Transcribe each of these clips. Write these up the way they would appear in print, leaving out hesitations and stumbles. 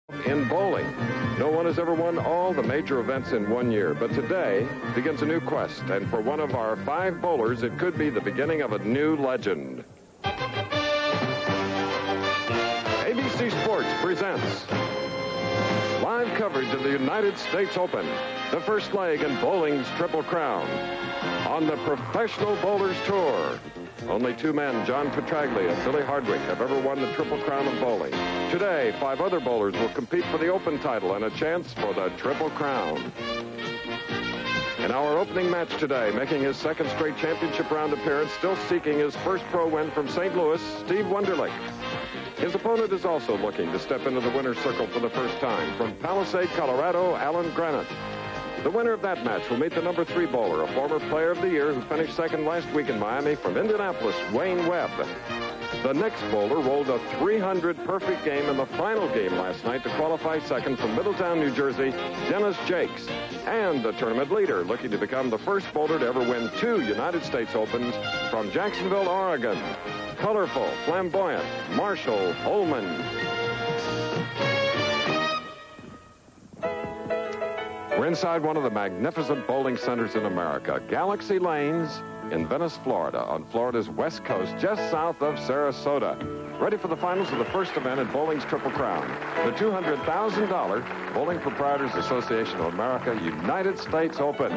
In bowling, no one has ever won all the major events in one year, but today begins a new quest, and for one of our 5 bowlers, it could be the beginning of a new legend. ABC Sports presents live coverage of the United States Open, the first leg in bowling's Triple Crown. On the Professional Bowlers Tour, only 2 men, John Petraglia and Billy Hardwick, have ever won the Triple Crown of bowling. Today, 5 other bowlers will compete for the Open title and a chance for the Triple Crown. In our opening match today, making his 2nd straight championship round appearance, still seeking his first pro win from St. Louis, Steve Wunderlich. His opponent is also looking to step into the winner's circle for the first time. From Palisade, Colorado, Alan Granite. The winner of that match will meet the number 3 bowler, a former player of the year who finished 2nd last week in Miami, from Indianapolis, Wayne Webb. The next bowler rolled a 300 perfect game in the final game last night to qualify 2nd from Middletown, New Jersey, Dennis Jakes. And the tournament leader, looking to become the first bowler to ever win 2 United States Opens, from Jacksonville, Oregon, colorful, flamboyant, Marshall Holman. We're inside one of the magnificent bowling centers in America, Galaxy Lanes in Venice, Florida, on Florida's west coast, just south of Sarasota. Ready for the finals of the first event in bowling's Triple Crown, the $200,000 Bowling Proprietors Association of America United States Open.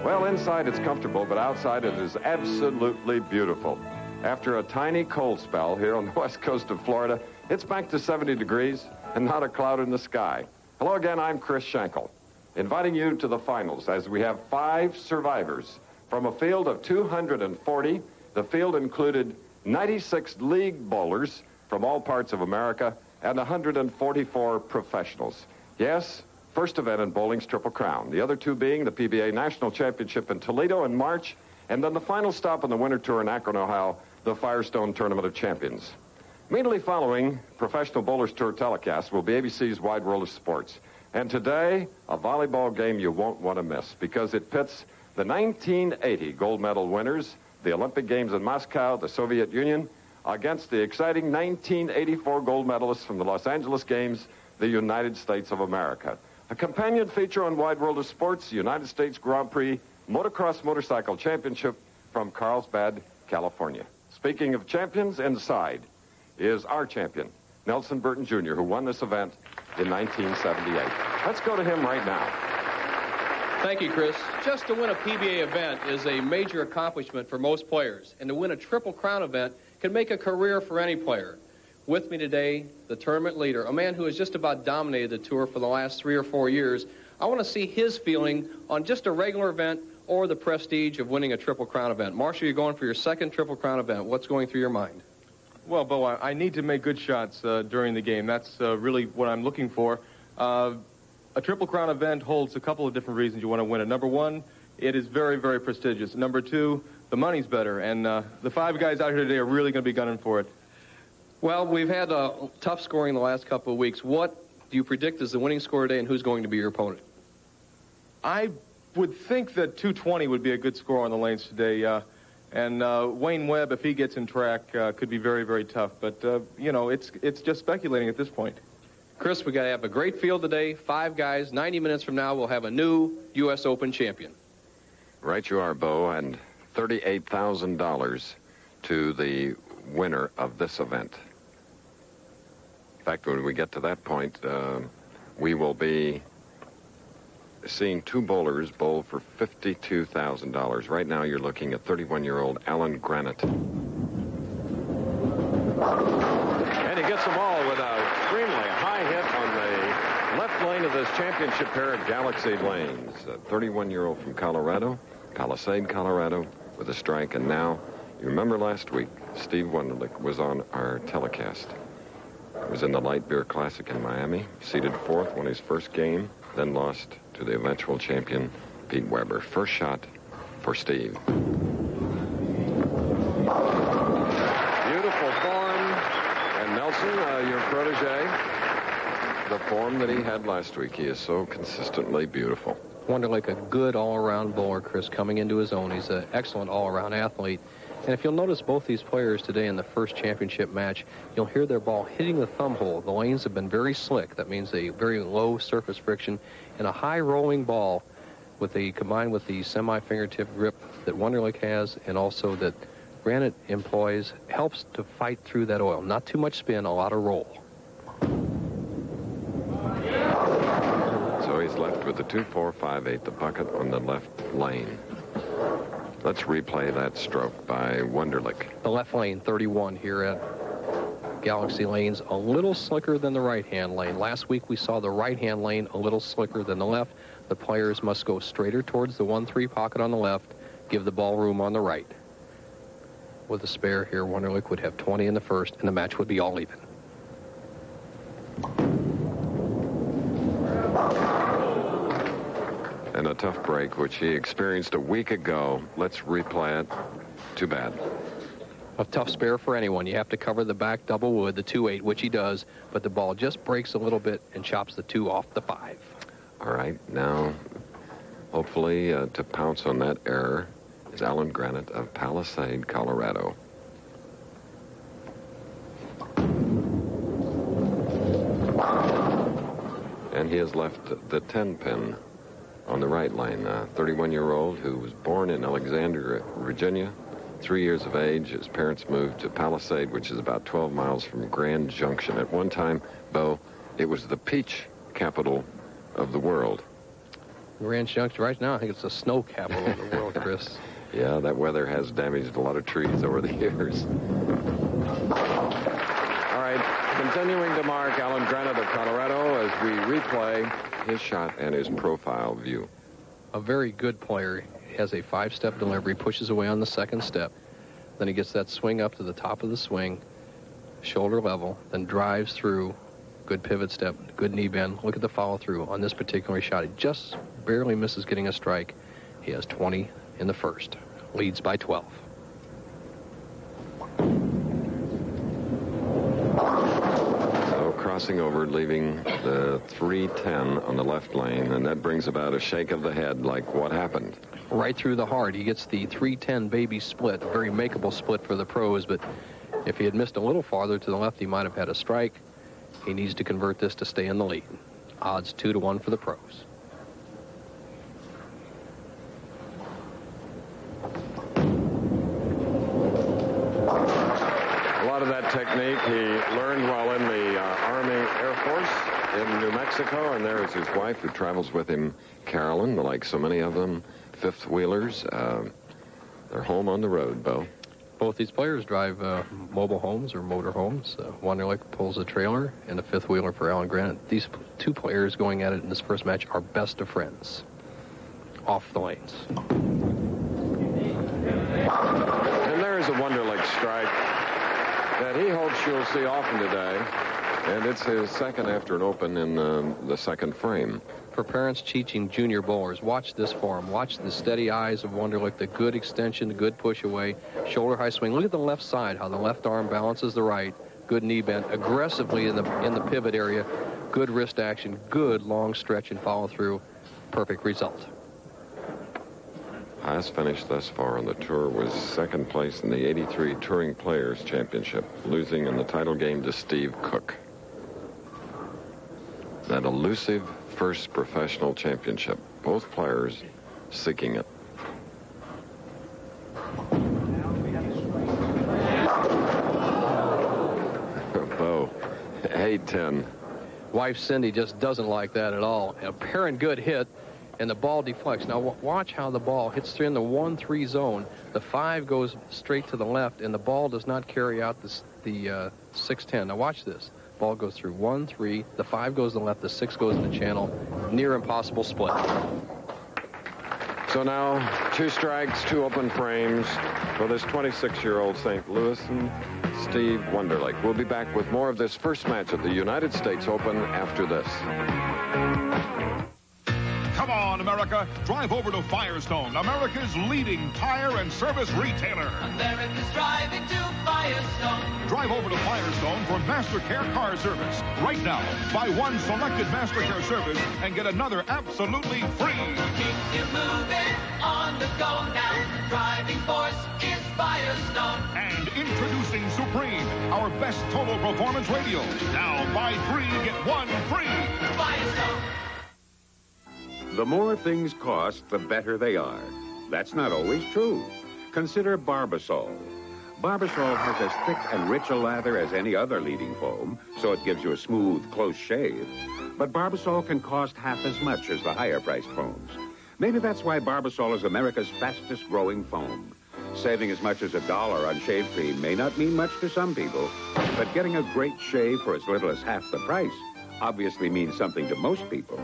Well, inside it's comfortable, but outside it is absolutely beautiful. After a tiny cold spell here on the west coast of Florida, it's back to 70 degrees and not a cloud in the sky. Hello again, I'm Chris Schenkel, inviting you to the finals as we have 5 survivors from a field of 240. The field included 96 league bowlers from all parts of America and 144 professionals. Yes, first event in bowling's Triple Crown. The other 2 being the PBA National Championship in Toledo in March, and then the final stop on the Winter Tour in Akron, Ohio, the Firestone Tournament of Champions. Immediately following Professional Bowlers Tour telecast will be ABC's Wide World of Sports. And today, a volleyball game you won't want to miss, because it pits the 1980 gold medal winners, the Olympic Games in Moscow, the Soviet Union, against the exciting 1984 gold medalists from the Los Angeles Games, the United States of America. A companion feature on Wide World of Sports, United States Grand Prix Motocross Motorcycle Championship from Carlsbad, California. Speaking of champions, inside is our champion, Nelson Burton Jr., who won this event in 1978. Let's go to him right now. Thank you, Chris. Just to win a PBA event is a major accomplishment for most players, and to win a Triple Crown event can make a career for any player. With me today, the tournament leader, a man who has just about dominated the tour for the last 3 or 4 years. I want to see his feeling on just a regular event or the prestige of winning a Triple Crown event. Marshall, you're going for your 2nd Triple Crown event. What's going through your mind? Well, Bo, I need to make good shots during the game. That's really what I'm looking for. A Triple Crown event holds a couple of different reasons you want to win it. Number 1, it is very, very prestigious. Number 2, the money's better. And the 5 guys out here today are really going to be gunning for it. Well, we've had tough scoring the last couple of weeks. What do you predict is the winning score today, and who's going to be your opponent? I would think that 220 would be a good score on the lanes today. And Wayne Webb, if he gets in track, could be very, very tough. But, you know, it's just speculating at this point. Chris, we got to have a great field today. 5 guys. 90 minutes from now, we'll have a new U.S. Open champion. Right you are, Bo, and $38,000 to the winner of this event. In fact, when we get to that point, we will be seeing 2 bowlers bowl for $52,000. Right now, you're looking at 31-year-old Alan Granite. And he gets them all with an extremely high hit on the left lane of this championship pair at Galaxy Lanes. A 31-year-old from Colorado, Palisade, Colorado, with a strike. And now, you remember last week, Steve Wunderlich was on our telecast. He was in the Light Beer Classic in Miami, seeded 4th, won his first game, then lost to the eventual champion, Pete Weber. First shot for Steve. Beautiful form. And Nelson, your protege, the form that he had last week. He is so consistently beautiful. Wunderlich, a good all-around bowler, Chris, coming into his own. He's an excellent all-around athlete. And if you'll notice both these players today in the first championship match, you'll hear their ball hitting the thumb hole. The lanes have been very slick. That means a very low surface friction and a high rolling ball combined with the semi-fingertip grip that Wonderlic has, and also that Granite employs, helps to fight through that oil. Not too much spin, a lot of roll. So he's left with the 2-4-5-8, the bucket on the left lane. Let's replay that stroke by Wonderlic. The left lane, 31 here at Galaxy Lanes, a little slicker than the right-hand lane. Last week we saw the right-hand lane a little slicker than the left. The players must go straighter towards the 1-3 pocket on the left, give the ball room on the right. With a spare here, Wonderlic would have 20 in the first, and the match would be all even. And a tough break, which he experienced a week ago. Let's replay it. Too bad. A tough spare for anyone. You have to cover the back double wood, the 2-8, which he does, but the ball just breaks a little bit and chops the 2 off the 5. All right, now, hopefully, to pounce on that error is Alan Granite of Palisade, Colorado. And he has left the 10-pin on the right lane. A 31-year-old who was born in Alexandria, Virginia, 3 years of age. His parents moved to Palisade, which is about 12 miles from Grand Junction. At one time, Bo, it was the peach capital of the world. Grand Junction, right now, I think it's the snow capital of the world, Chris. Yeah, that weather has damaged a lot of trees over the years. All right, continuing to mark Alan Granite of Colorado as we replay his shot and his profile view. A very good player. He has a 5-step delivery, pushes away on the second step. Then he gets that swing up to the top of the swing, shoulder level, then drives through. Good pivot step, good knee bend. Look at the follow through on this particular shot. He just barely misses getting a strike. He has 20 in the first. Leads by 12. So crossing over, leaving the 3-10 on the left lane, and that brings about a shake of the head like what happened. Right through the heart. He gets the 3-10 baby split, a very makeable split for the pros, but if he had missed a little farther to the left, he might have had a strike. He needs to convert this to stay in the lead. Odds 2-1 for the pros. A lot of that technique he learned while in the Army Air Force in New Mexico, and there is his wife who travels with him, Carolyn. Like so many of them, fifth-wheelers. They're home on the road, Bo. Both these players drive mobile homes or motor homes. Wonderlic pulls a trailer and a fifth-wheeler for Alan Granite. These two players going at it in this first match are best of friends. Off the lanes. And there is a Wonderlic strike that he hopes you'll see often today. And it's his second after an open in the second frame. For parents teaching junior bowlers, watch this form. Watch the steady eyes of Wonderlic, the good extension, the good push away, shoulder high swing. Look at the left side, how the left arm balances the right. Good knee bend, aggressively in the pivot area. Good wrist action, good long stretch and follow through. Perfect result. Highest finish thus far on the tour was second place in the 83 Touring Players Championship, losing in the title game to Steve Cook. That elusive first professional championship. Both players seeking it. Bo, 8-10. Wife Cindy just doesn't like that at all. A apparent good hit, and the ball deflects. Now watch how the ball hits through in the 1-3 zone. The 5 goes straight to the left, and the ball does not carry out the 6-10. Now watch this. Ball goes through 1-3. The 5 goes to the left. The 6 goes in the channel. Near impossible split. So now 2 strikes, 2 open frames for this 26-year-old St. Louisan, Steve Wonderlic. We'll be back with more of this first match of the United States Open after this. Come on, America. Drive over to Firestone, America's leading tire and service retailer. America's driving to Firestone. Drive over to Firestone for MasterCare car service. Right now, buy one selected MasterCare service and get another absolutely free. Keep you moving on the go now. Driving force is Firestone. And introducing Supreme, our best total performance radio. Now buy 3, get 1 free. Firestone. The more things cost, the better they are. That's not always true. Consider Barbasol. Barbasol has as thick and rich a lather as any other leading foam, so it gives you a smooth, close shave. But Barbasol can cost half as much as the higher-priced foams. Maybe that's why Barbasol is America's fastest-growing foam. Saving as much as $1 on shave cream may not mean much to some people, but getting a great shave for as little as half the price obviously means something to most people.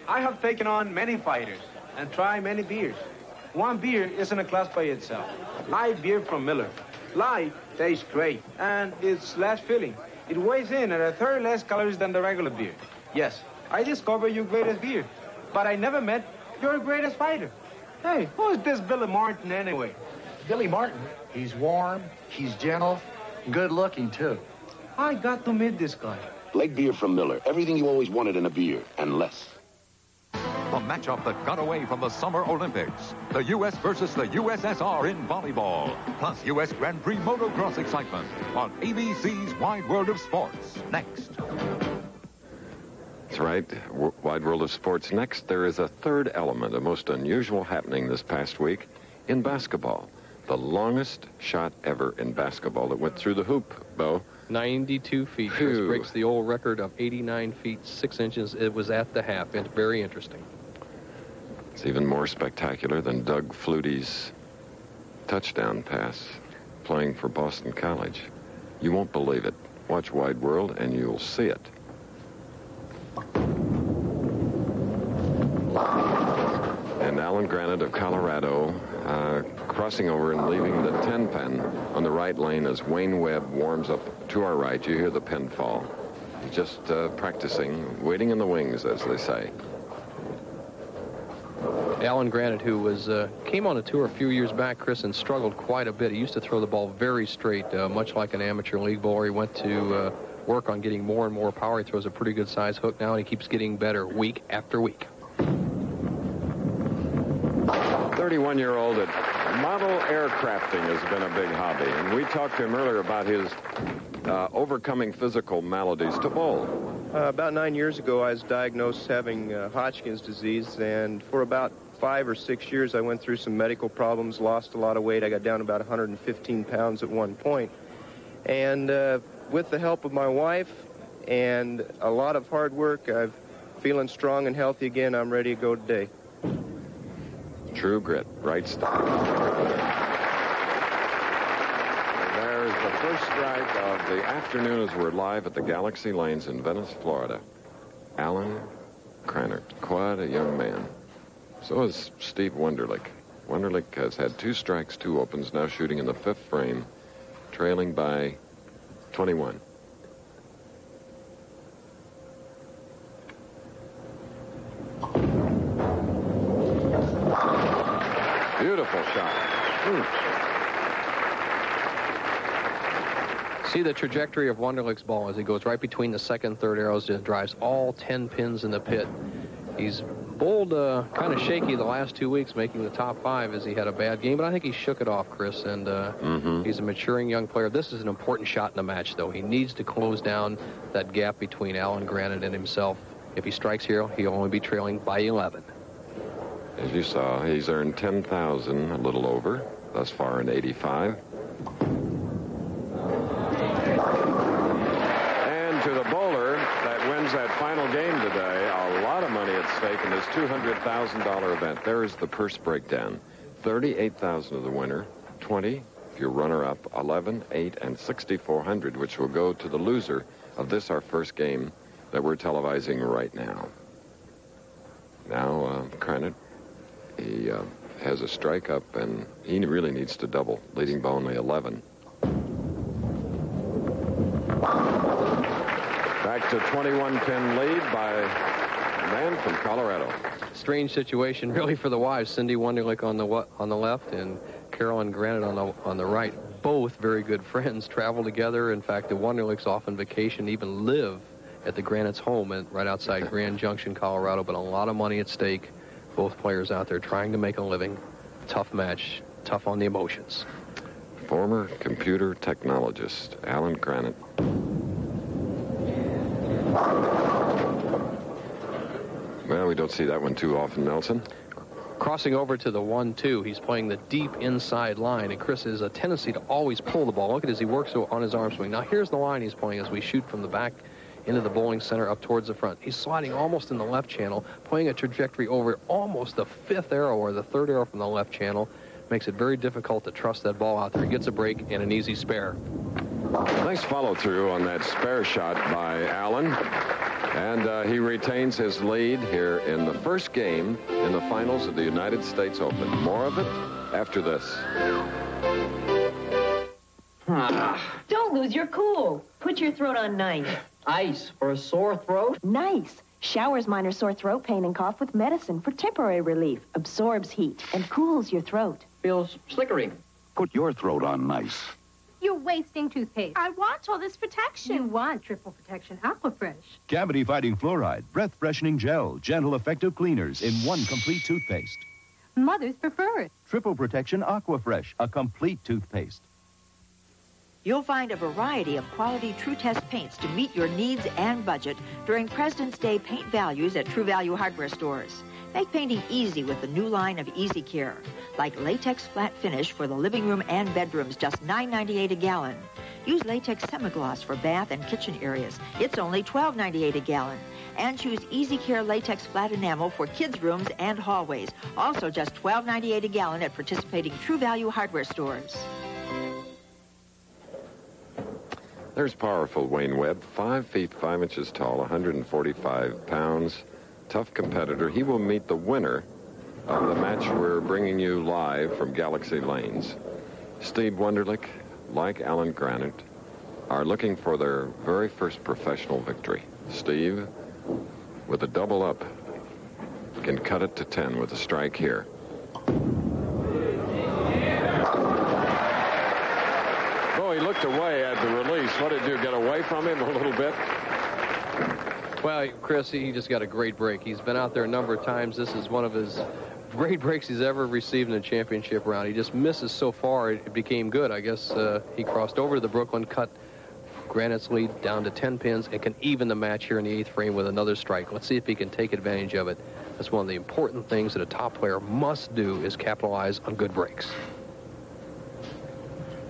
I have taken on many fighters and tried many beers. One beer isn't a class by itself. Light beer from Miller. Light tastes great, and it's less filling. It weighs in at a third less calories than the regular beer. Yes, I discovered your greatest beer, but I never met your greatest fighter. Hey, who is this Billy Martin anyway? Billy Martin, he's warm, he's gentle, good looking too. I got to meet this guy. Light beer from Miller. Everything you always wanted in a beer, and less. The matchup that got away from the Summer Olympics. The U.S. versus the USSR in volleyball. Plus U.S. Grand Prix motocross excitement on ABC's Wide World of Sports. Next. That's right. Wide World of Sports. Next, there is a third element, a most unusual happening this past week in basketball. The longest shot ever in basketball that went through the hoop, Bo. 92 feet. This breaks the old record of 89 feet, 6 inches. It was at the half. It's very interesting. It's even more spectacular than Doug Flutie's touchdown pass playing for Boston College. You won't believe it. Watch Wide World and you'll see it. And Alan Granite of Colorado crossing over and leaving the 10-pen on the right lane as Wayne Webb warms up to our right. You hear the pen fall. He's just practicing, waiting in the wings, as they say. Alan Granite, who was came on a tour a few years back, Chris, and struggled quite a bit. He used to throw the ball very straight, much like an amateur league bowler. He went to work on getting more and more power. He throws a pretty good size hook now, and he keeps getting better week after week. 31-year-old at model aircrafting has been a big hobby, and we talked to him earlier about his overcoming physical maladies to bowl. About 9 years ago, I was diagnosed having Hodgkin's disease, and for about 5 or 6 years, I went through some medical problems, lost a lot of weight. I got down about 115 pounds at one point. And with the help of my wife and a lot of hard work, I'm feeling strong and healthy again. I'm ready to go today. True grit, right style. There's the first strike of the afternoon as we're live at the Galaxy Lanes in Venice, Florida. Alan Granite, quite a young man. So is Steve Wunderlich. Wunderlich has had 2 strikes, 2 opens, now shooting in the 5th frame, trailing by 21. Beautiful shot. See the trajectory of Wunderlich's ball as he goes right between the 2nd and 3rd arrows, just drives all 10 pins in the pit. He's bowled kind of shaky the last 2 weeks, making the top 5 as he had a bad game, but I think he shook it off, Chris, and he's a maturing young player. This is an important shot in the match, though. He needs to close down that gap between Alan Granite and himself. If he strikes here, he'll only be trailing by 11. As you saw, he's earned $10,000, a little over, thus far in 85. And to the bowler that wins that final game today, a lot of money at stake in this $200,000 event. There is the purse breakdown. $38,000 of the winner, 20 if you're runner-up, 11, 8, and $6,400, which will go to the loser of this, our first game that we're televising right now. Now, Granite, he has a strike up, and he really needs to double, leading by only 11. Back to 21-pin lead by a man from Colorado. Strange situation, really, for the wives. Cindy Wunderlich on the left and Carolyn Granite on the right. Both very good friends, travel together. In fact, the Wunderlichs often vacation, even live at the Granite's home right outside Grand Junction, Colorado. But a lot of money at stake. Both players out there trying to make a living. Tough match. tough on the emotions. Former computer technologist, Alan Granite. Well, we don't see that one too often, Nelson. Crossing over to the 1-2, he's playing the deep inside line, and Chris has a tendency to always pull the ball. Look at as he works on his arm swing. Now, here's the line he's playing as we shoot from the back into the bowling center up towards the front. He's sliding almost in the left channel, playing a trajectory over almost the 5th arrow or the 3rd arrow from the left channel. Makes it very difficult to trust that ball out there. He gets a break and an easy spare. Nice follow-through on that spare shot by Allen. And he retains his lead here in the first game in the finals of the United States Open. More of it after this. Don't lose your cool. Put your throat on nice. Ice for a sore throat? Nice. Showers minor sore throat pain and cough with medicine for temporary relief. Absorbs heat and cools your throat. Feels slickering. Put your throat on nice. You're wasting toothpaste. I want all this protection. You want triple protection Aquafresh. Cavity-fighting fluoride, breath-freshening gel, gentle, effective cleaners in one complete toothpaste. Mothers prefer it. Triple protection Aquafresh, a complete toothpaste. You'll find a variety of quality True Test paints to meet your needs and budget during President's Day paint values at True Value hardware stores. Make painting easy with the new line of Easy Care, like latex flat finish for the living room and bedrooms, just $9.98 a gallon. Use latex semi-gloss for bath and kitchen areas. It's only $12.98 a gallon. And choose Easy Care latex flat enamel for kids' rooms and hallways. Also just $12.98 a gallon at participating True Value hardware stores. There's powerful Wayne Webb, 5 feet 5 inches tall, 145 pounds. Tough competitor. He will meet the winner of the match we're bringing you live from Galaxy Lanes. Steve Wunderlich, like Alan Granite, are looking for their very first professional victory. Steve, with a double up, can cut it to 10 with a strike here. Oh, he looked away at the release. What did you get away from him a little bit? Well, Chris, he just got a great break. He's been out there a number of times. This is one of his great breaks he's ever received in a championship round. He just misses so far, it became good. I guess he crossed over to the Brooklyn, cut Granite's lead down to 10 pins, and can even the match here in the 8th frame with another strike. Let's see if he can take advantage of it. That's one of the important things that a top player must do, is capitalize on good breaks.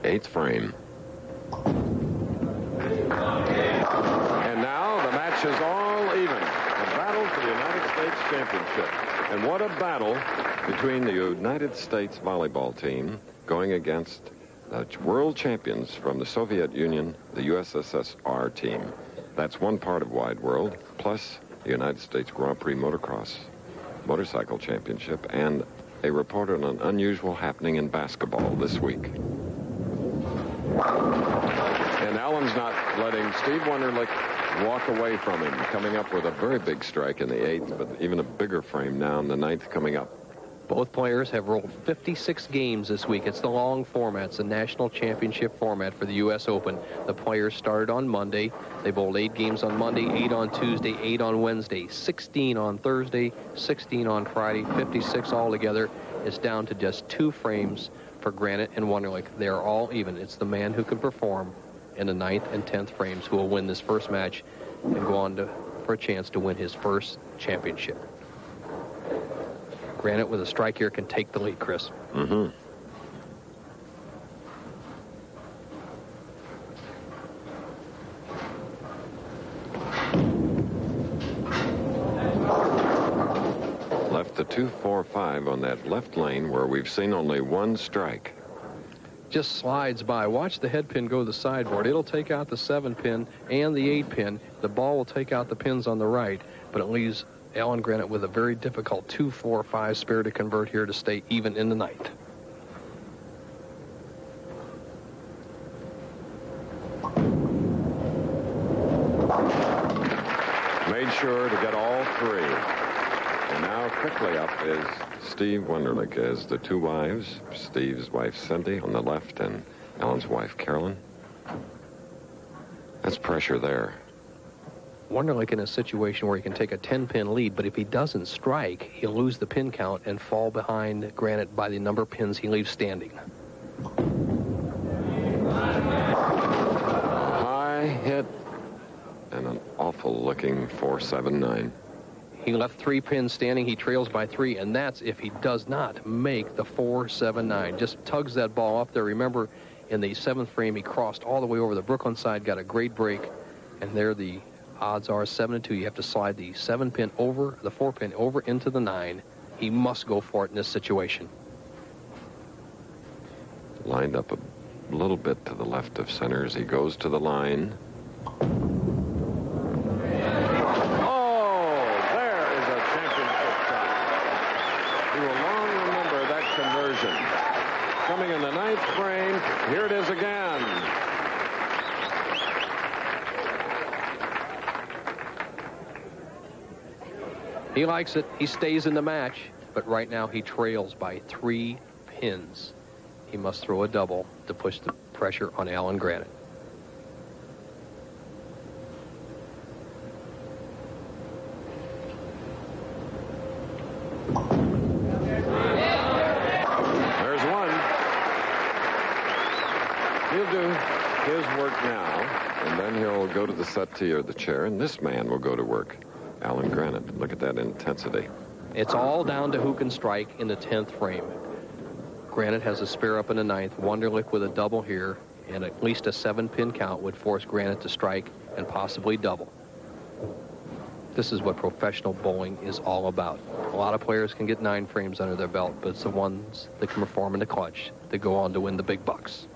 8th frame. And now the match is all even. A battle for the United States Championship. And what a battle between the United States volleyball team going against the world champions from the Soviet Union, the USSR team. That's one part of Wide World, plus the United States Grand Prix Motocross Motorcycle Championship, and a report on an unusual happening in basketball this week. And Allen's not letting Steve Wunderlich walk away from him, coming up with a very big strike in the 8th, but even a bigger frame now in the 9th coming up. Both players have rolled 56 games this week. It's the long format. It's the national championship format for the U.S. Open. The players started on Monday. They bowled 8 games on Monday, 8 on Tuesday, 8 on Wednesday, 16 on Thursday, 16 on Friday, 56 altogether. It's down to just 2 frames for Granite and Wunderlich. They are all even. It's the man who can perform in the 9th and 10th frames who will win this first match and go on for a chance to win his first championship. Granite with a strike here can take the lead, Chris. Mm-hmm. Left the 2-4-5 on that left lane where we've seen only one strike. Just slides by. Watch the head pin go to the sideboard. It'll take out the 7 pin and the 8 pin. The ball will take out the pins on the right, but it leaves Alan Granite with a very difficult 2-4-5 spare to convert here to stay even in the 9th. Made sure to get all 3. And now quickly up is Steve Wunderlich as the 2 wives, Steve's wife Cindy on the left and Alan's wife Carolyn. That's pressure there. Wonderlic in a situation where he can take a 10-pin lead, but if he doesn't strike, he'll lose the pin count and fall behind Granite by the number of pins he leaves standing. High hit and an awful-looking 4-7-9. He left 3 pins standing. He trails by 3, and that's if he does not make the 4-7-9. Just tugs that ball up there. Remember, in the 7th frame, he crossed all the way over the Brooklyn side, got a great break, and there the odds are 7-2. You have to slide the 7-pin over, the 4-pin over into the 9. He must go for it in this situation. Lined up a little bit to the left of center as he goes to the line. Oh, there is a championship shot. He will long remember that conversion. Coming in the 9th frame, here it is again. He likes it. He stays in the match, but right now he trails by 3 pins. He must throw a double to push the pressure on Alan Granite. There's one. He'll do his work now, and then he'll go to the settee or the chair, and this man will go to work. Alan Granite. Look at that intensity. It's all down to who can strike in the 10th frame. Granite has a spare up in the 9th. Wonderlic with a double here, and at least a 7-pin count would force Granite to strike and possibly double. This is what professional bowling is all about. A lot of players can get 9 frames under their belt, but it's the ones that can perform in the clutch that go on to win the big bucks.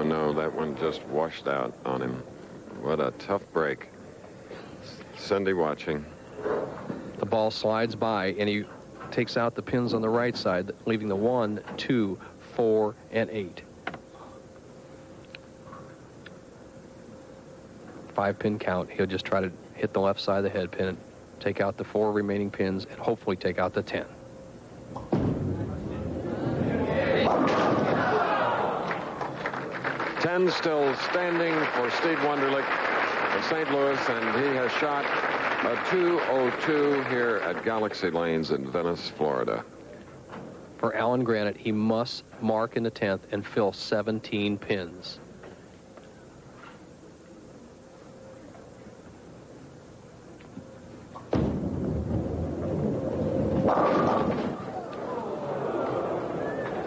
No, that one just washed out on him. What a tough break. Cindy watching. The ball slides by, and he takes out the pins on the right side, leaving the 1, 2, 4, and 8. 5-pin count. He'll just try to hit the left side of the head pin, take out the 4 remaining pins, and hopefully take out the 10. Still standing for Steve Wonderlic of St. Louis, and he has shot a 202 here at Galaxy Lanes in Venice, Florida. For Alan Granite, he must mark in the 10th and fill 17 pins.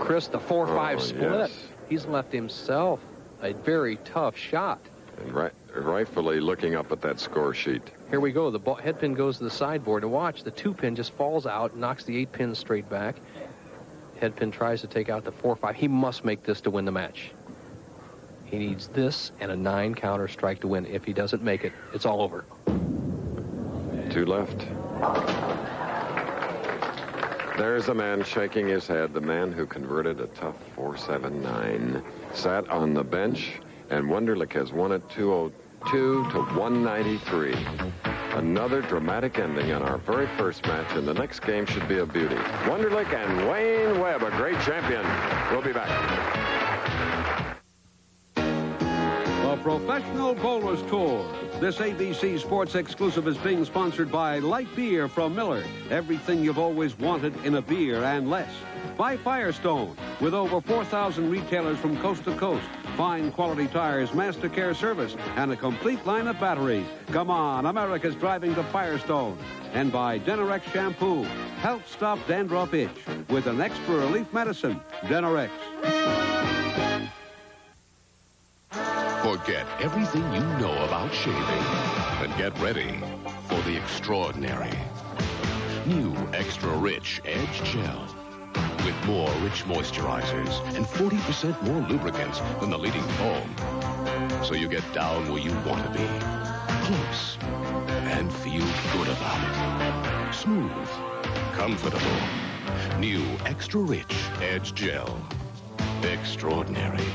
Chris, the 4-5 split. Yes. He's left himself a very tough shot. And rightfully looking up at that score sheet. Here we go. The head pin goes to the sideboard. And watch, the 2-pin just falls out, knocks the 8 pins straight back. Head pin tries to take out the 4-5. He must make this to win the match. He needs this and a 9 counter strike to win. If he doesn't make it, it's all over. 2 left. There's a man shaking his head, the man who converted a tough 4-7-9. Sat on the bench, and Wonderlic has won it 202 to 193. Another dramatic ending on our very first match, and the next game should be a beauty. Wonderlic and Wayne Webb, a great champion. We'll be back. The Professional Bowlers Tour. This ABC Sports exclusive is being sponsored by Light Beer from Miller. Everything you've always wanted in a beer and less. By Firestone, with over 4,000 retailers from coast to coast. Fine quality tires, master care service, and a complete line of batteries. Come on, America's driving to Firestone. And by Denorex Shampoo. Help stop dandruff itch with an extra relief medicine, Denorex. Forget everything you know about shaving and get ready for the extraordinary. New Extra Rich Edge Gel. With more rich moisturizers and 40% more lubricants than the leading foam. So you get down where you want to be. Close. And feel good about it. Smooth. Comfortable. New Extra Rich Edge Gel. Extraordinary.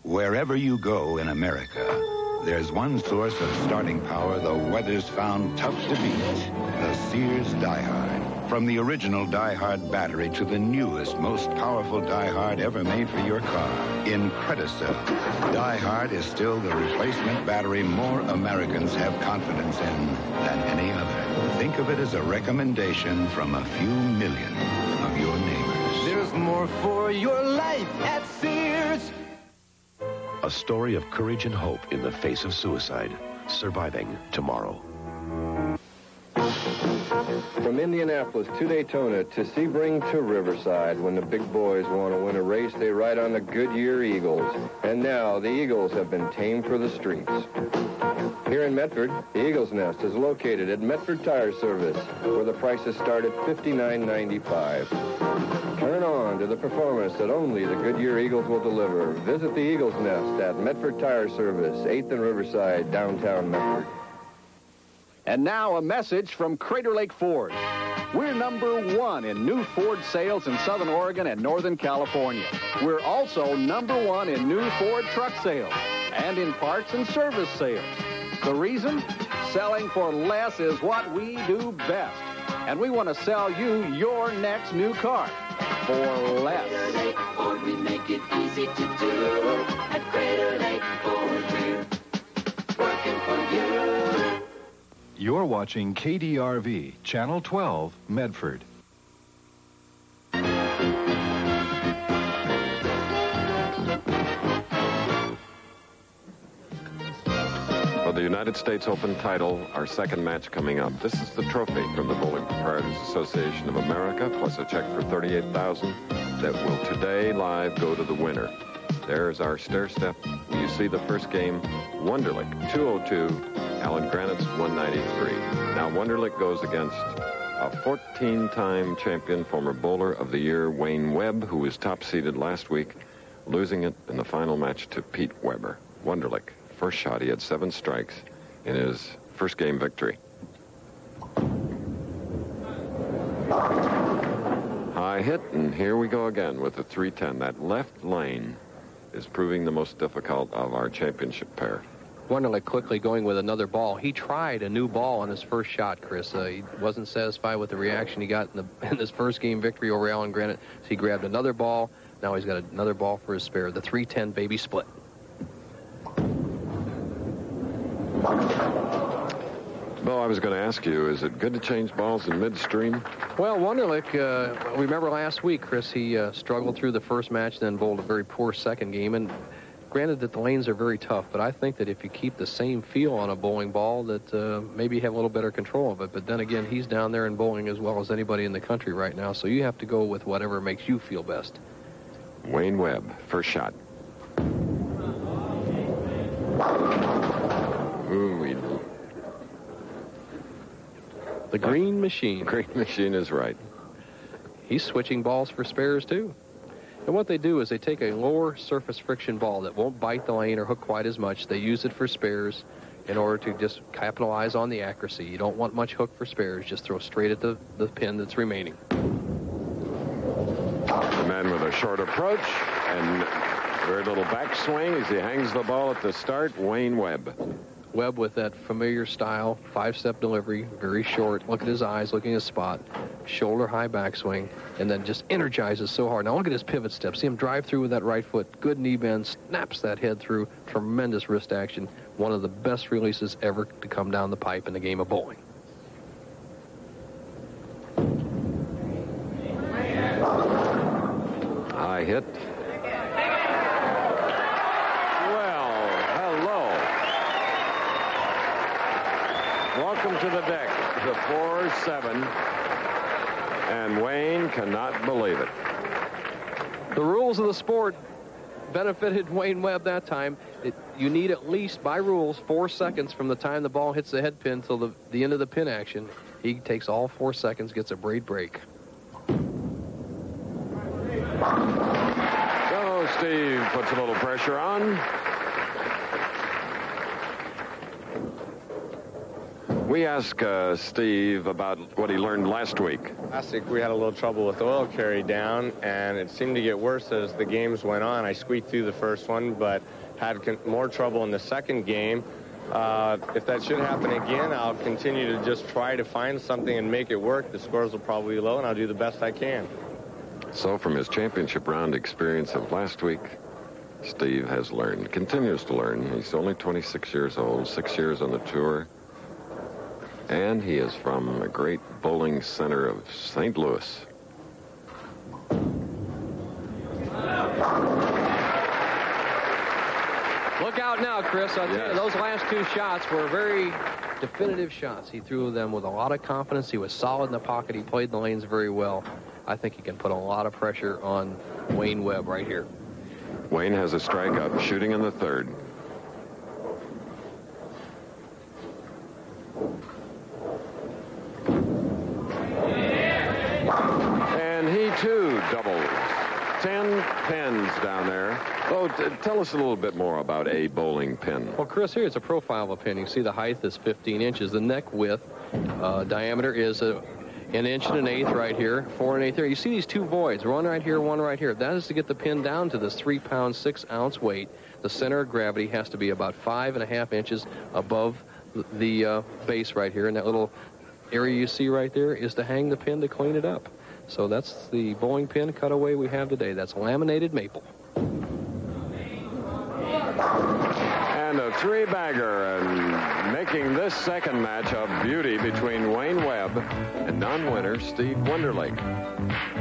Wherever you go in America, there's one source of starting power the weather's found tough to beat. The Sears Die Hard. From the original Die-Hard battery to the newest, most powerful Die-Hard ever made for your car, in Credicell, Die-Hard is still the replacement battery more Americans have confidence in than any other. Think of it as a recommendation from a few million of your neighbors. There's more for your life at Sears. A story of courage and hope in the face of suicide. Surviving Tomorrow. From Indianapolis to Daytona to Sebring to Riverside, when the big boys want to win a race, they ride on the Goodyear Eagles. And now the Eagles have been tamed for the streets. Here in Medford, the Eagles Nest is located at Medford Tire Service, where the prices start at $59.95. Turn on to the performance that only the Goodyear Eagles will deliver. Visit the Eagles Nest at Medford Tire Service, 8th and Riverside, downtown Medford. And now a message from Crater Lake Ford. We're #1 in new Ford sales in Southern Oregon and Northern California. We're also #1 in new Ford truck sales and in parts and service sales. The reason? Selling for less is what we do best. And we want to sell you your next new car for less. Crater Lake Ford, we make it easy to do. At Crater Lake Ford, we're working for you. You're watching KDRV, Channel 12, Medford. For the United States Open title, our second match coming up. This is the trophy from the Bowling Proprietors Association of America, plus a check for $38,000 that will today live go to the winner. There's our stair step. You see the first game, Wonderlic, 202, Alan Granite's 193. Now Wonderlic goes against a 14-time champion, former bowler of the year, Wayne Webb, who was top-seeded last week, losing it in the final match to Pete Weber. Wonderlic, first shot, he had 7 strikes in his first game victory. High hit, and here we go again with the 310. That left lane is proving the most difficult of our championship pair. Wonderlic quickly going with another ball. He tried a new ball on his first shot, Chris. He wasn't satisfied with the reaction he got in his first game victory over Alan Granite. So he grabbed another ball. Now he's got another ball for his spare. The 310 baby split. Bo, I was going to ask you, is it good to change balls in midstream? Well, Wonderlic, remember last week, Chris, he struggled through the first match, then bowled a very poor second game. And granted that the lanes are very tough, but I think that if you keep the same feel on a bowling ball, that maybe you have a little better control of it. But then again, he's down there in bowling as well as anybody in the country right now, so you have to go with whatever makes you feel best. Wayne Webb, first shot. Ooh, the green machine. Green machine is right. He's switching balls for spares, too. And what they do is they take a lower surface friction ball that won't bite the lane or hook quite as much. They use it for spares in order to just capitalize on the accuracy. You don't want much hook for spares. Just throw straight at the pin that's remaining. The man with a short approach and very little backswing as he hangs the ball at the start, Wayne Webb. Webb with that familiar style, 5-step delivery, very short. Look at his eyes, looking at his spot. Shoulder high backswing, and then just energizes so hard. Now look at his pivot step. See him drive through with that right foot. Good knee bend, snaps that head through. Tremendous wrist action. One of the best releases ever to come down the pipe in the game of bowling. High hit. Welcome to the deck, the 4-7, and Wayne cannot believe it. The rules of the sport benefited Wayne Webb that time. You need at least, by rules, 4 seconds from the time the ball hits the head pin till the end of the pin action. He takes all 4 seconds, gets a braid break. So Steve puts a little pressure on. We asked Steve about what he learned last week. Last week we had a little trouble with oil carry down, and it seemed to get worse as the games went on. I squeaked through the first one, but had more trouble in the second game. If that should happen again, I'll continue to just try to find something and make it work. The scores will probably be low, and I'll do the best I can. So from his championship round experience of last week, Steve has learned, continues to learn. He's only 26 years old, 6 years on the tour. And he is from the great bowling center of St. Louis. Look out now, Chris. I'll tell you, those last two shots were very definitive shots. He threw them with a lot of confidence. He was solid in the pocket. He played the lanes very well. I think he can put a lot of pressure on Wayne Webb right here. Wayne has a strike up, shooting in the third. And he, too, doubles. 10 pins down there. Oh, tell us a little bit more about a bowling pin. Well, Chris, here it's a profile of a pin. You see the height is 15 inches. The neck width, diameter is an inch and an eighth right here, 4 1/8 there. You see these two voids, one right here, one right here. That is to get the pin down to this 3-pound, 6-ounce weight. The center of gravity has to be about 5.5 inches above the base right here. And that little area you see right there is to hang the pin to clean it up. So that's the bowling pin cutaway we have today. That's laminated maple. And a three-bagger, and making this second match a beauty between Wayne Webb and non-winner Steve Wonderlake.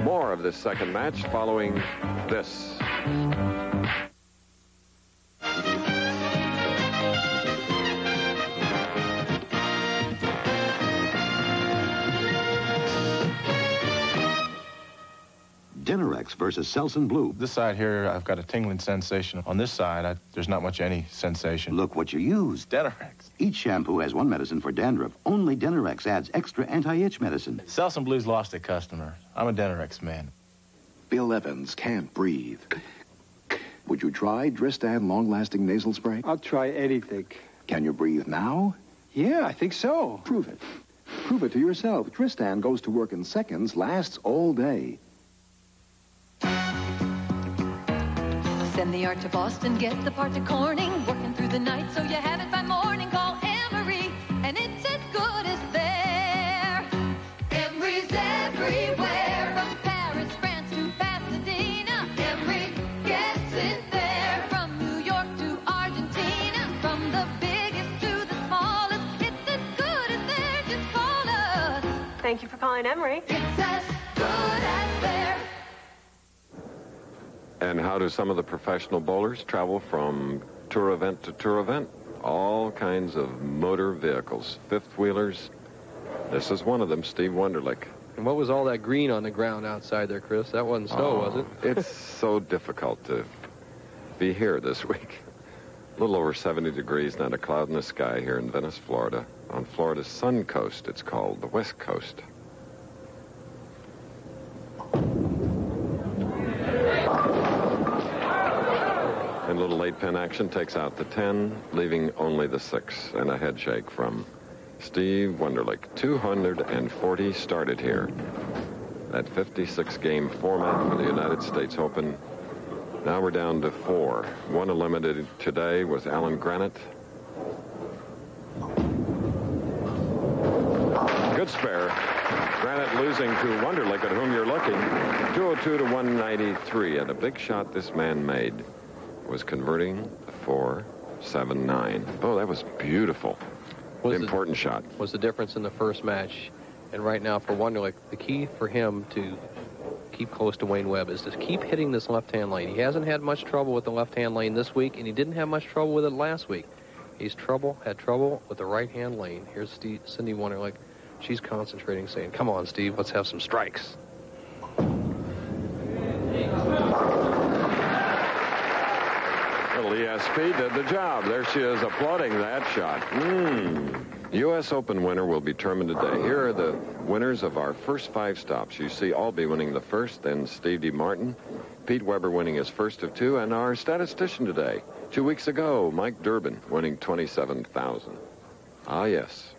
More of this second match following this. Dinerex versus Selsun Blue. This side here, I've got a tingling sensation. On this side, there's not much any sensation. Look what you use. Dinerex. Each shampoo has one medicine for dandruff. Only Dinerex adds extra anti-itch medicine. Selsun Blue's lost a customer. I'm a Dinerex man. Bill Evans can't breathe. Would you try Dristan long-lasting nasal spray? I'll try anything. Can you breathe now? Yeah, I think so. Prove it. Prove it to yourself. Dristan goes to work in seconds, lasts all day. Send the art to Boston, get the part to Corning. Working through the night so you have it by morning. Call Emery, and it's as good as there. Emery's everywhere. From Paris, France to Pasadena. Emery gets it there. From New York to Argentina. From the biggest to the smallest. It's as good as there. Just call us. Thank you for calling Emery. It's as good as there. And how do some of the professional bowlers travel from tour event to tour event? All kinds of motor vehicles, fifth-wheelers. This is one of them, Steve Wonderlick. And what was all that green on the ground outside there, Chris? That wasn't snow, was it? It's so difficult to be here this week. A little over 70 degrees, not a cloud in the sky here in Venice, Florida. On Florida's Sun Coast, it's called the West Coast. And a little late pin action takes out the 10, leaving only the 6, and a head shake from Steve Wonderlick. 240 started here. That 56-game format for the United States Open. Now we're down to 4. One eliminated today was Alan Granite. Good spare. Granite losing to Wonderlick, at whom you're looking. 202 to 193, and a big shot this man made was converting 4-7-9. Oh, that was beautiful. Important shot. Was the difference in the first match. And right now for Wonderlick, the key for him to keep close to Wayne Webb is to keep hitting this left-hand lane. He hasn't had much trouble with the left-hand lane this week, and he didn't have much trouble with it last week. He's had trouble with the right-hand lane. Here's Cindy Wonderlick. She's concentrating, saying, come on, Steve, let's have some strikes. Little ESP did the job. There she is applauding that shot. U.S. Open winner will be determined today. Here are the winners of our first 5 stops. You see Albee winning the first, then Steve D. Martin, Pete Weber winning his first of 2, and our statistician today, 2 weeks ago, Mike Durbin winning $27,000. Ah, yes.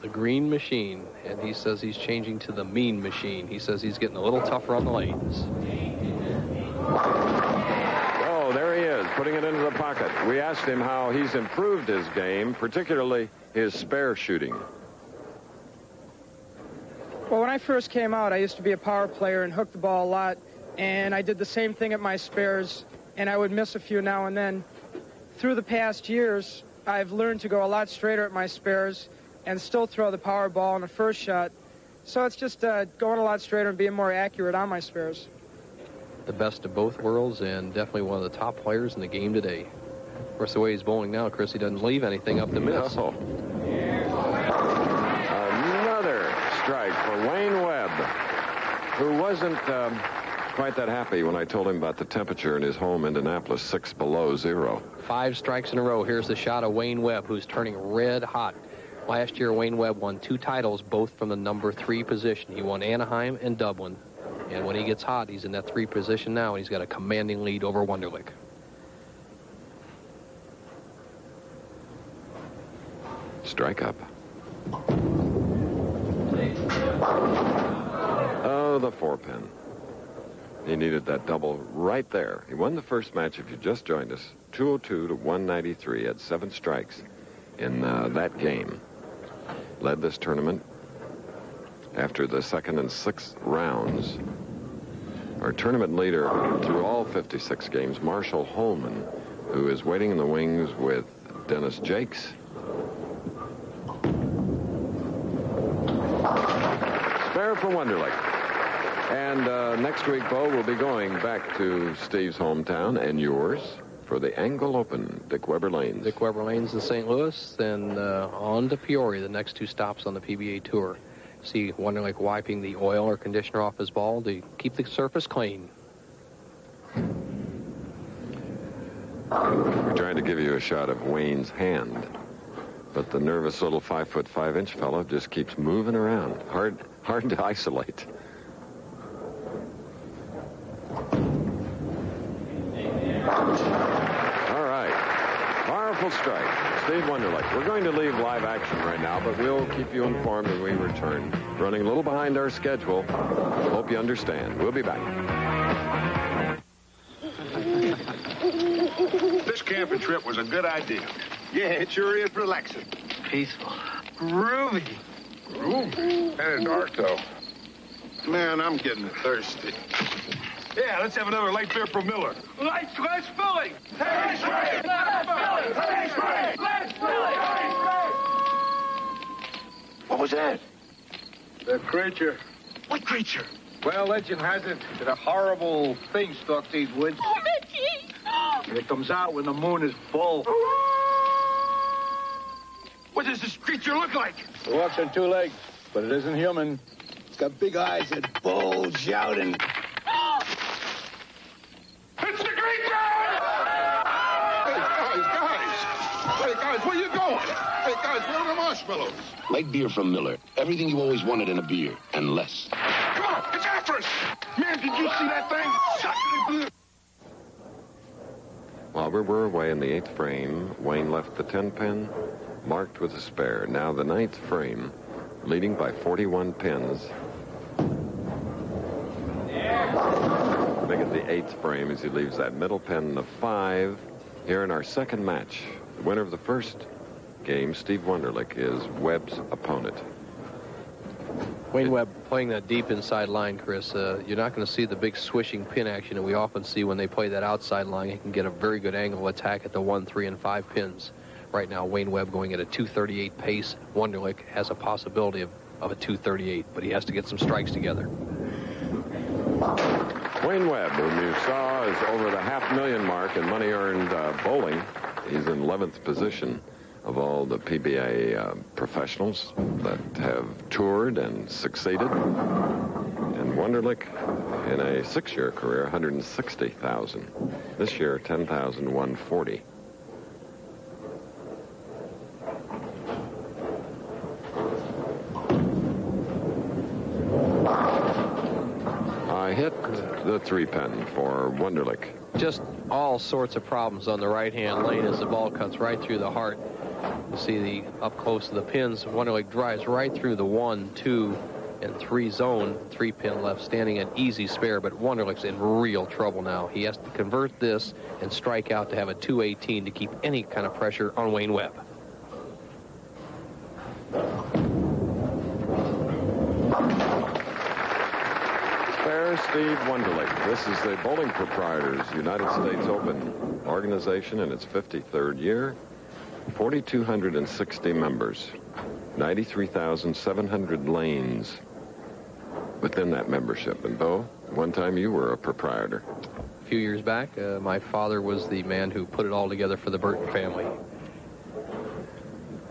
The green machine, and he says he's changing to the mean machine. He says he's getting a little tougher on the lanes. Oh, there he is. putting it into the pocket. We asked him how he's improved his game, particularly his spare shooting. Well, when I first came out, I used to be a power player and hook the ball a lot, and I did the same thing at my spares, and I would miss a few now and then. Through the past years, I've learned to go a lot straighter at my spares and still throw the power ball on the first shot. So it's just going a lot straighter and being more accurate on my spares. The best of both worlds and definitely one of the top players in the game today. Of course, the way he's bowling now, Chris, he doesn't leave anything up to miss. No. Another strike for Wayne Webb, who wasn't quite that happy when I told him about the temperature in his home, Indianapolis, 6 below zero. 5 strikes in a row. Here's the shot of Wayne Webb, who's turning red hot. Last year, Wayne Webb won 2 titles, both from the number 3 position. He won Anaheim and Dublin. And when he gets hot, he's in that 3 position now, and he's got a commanding lead over Wunderlich. Strike up. Oh, the 4-pin. He needed that double right there. He won the first match, if you just joined us, 202 to 193 at 7 strikes in that game. Led this tournament after the 2nd and 6th rounds. Our tournament leader through all 56 games, Marshall Holman, who is waiting in the wings with Dennis Jakes. Spare for Wunderlich. And next week, Bo, will be going back to Steve's hometown and yours for the Angle Open, Dick Weber Lanes. Dick Weber Lanes in St. Louis, then on to Peoria, the next 2 stops on the PBA Tour. See Wunderlich wiping the oil or conditioner off his ball to keep the surface clean. We're trying to give you a shot of Wayne's hand, but the nervous little 5'5" fellow just keeps moving around. Hard to isolate. All right. Powerful strike. Steve Wunderlich. We're going to leave live action right now, but we'll keep you informed when we return. Running a little behind our schedule. Hope you understand. We'll be back. This camping trip was a good idea. Yeah, it sure is relaxing. Peaceful. Groovy. Groovy? Kind of dark, though. Man, I'm getting thirsty. Yeah, let's have another light beer from Miller. Lights filling! Let's filling! What was that? The creature. What creature? Well, legend has it that a horrible thing stalks these woods. Oh, Mickey! And it comes out when the moon is full. What does this creature look like? It walks on 2 legs, but it isn't human. It's got big eyes that bulge out and... It's the creature! Hey, guys, where you going? Hey, guys, where are the marshmallows? Light beer from Miller. Everything you always wanted in a beer, and less. Come on, it's after us! Man, did you see that thing? Suck it. While we were away in the 8th frame, Wayne left the 10-pin marked with a spare. Now the 9th frame, leading by 41 pins. Make it the 8th frame as he leaves that middle pin, the 5. Here in our second match, the winner of the first game, Steve Wunderlich, is Webb's opponent. Wayne Webb playing that deep inside line, Chris. You're not going to see the big swishing pin action that we often see when they play that outside line. He can get a very good angle attack at the 1, 3, and 5 pins. Right now, Wayne Webb going at a 238 pace. Wunderlich has a possibility of a 238, but he has to get some strikes together. Wayne Webb, whom you saw, is over the $500,000 mark in money earned bowling. He's in 11th position of all the PBA professionals that have toured and succeeded. And Wunderlich, in a 6-year career, $160,000. This year, $10,140. I hit the 3-pin for Wunderlich. Just all sorts of problems on the right-hand lane as the ball cuts right through the heart. You see the up close to the pins. Wunderlich drives right through the 1, 2, and 3 zone, 3-pin left, standing an easy spare, but Wonderlich's in real trouble now. He has to convert this and strike out to have a 218 to keep any kind of pressure on Wayne Webb. Spare Steve Wonderlich. This is the Bowling Proprietors United States Open organization in its 53rd year. 4,260 members. 93,700 lanes within that membership. And Bo, one time you were a proprietor. A few years back, my father was the man who put it all together for the Burton family.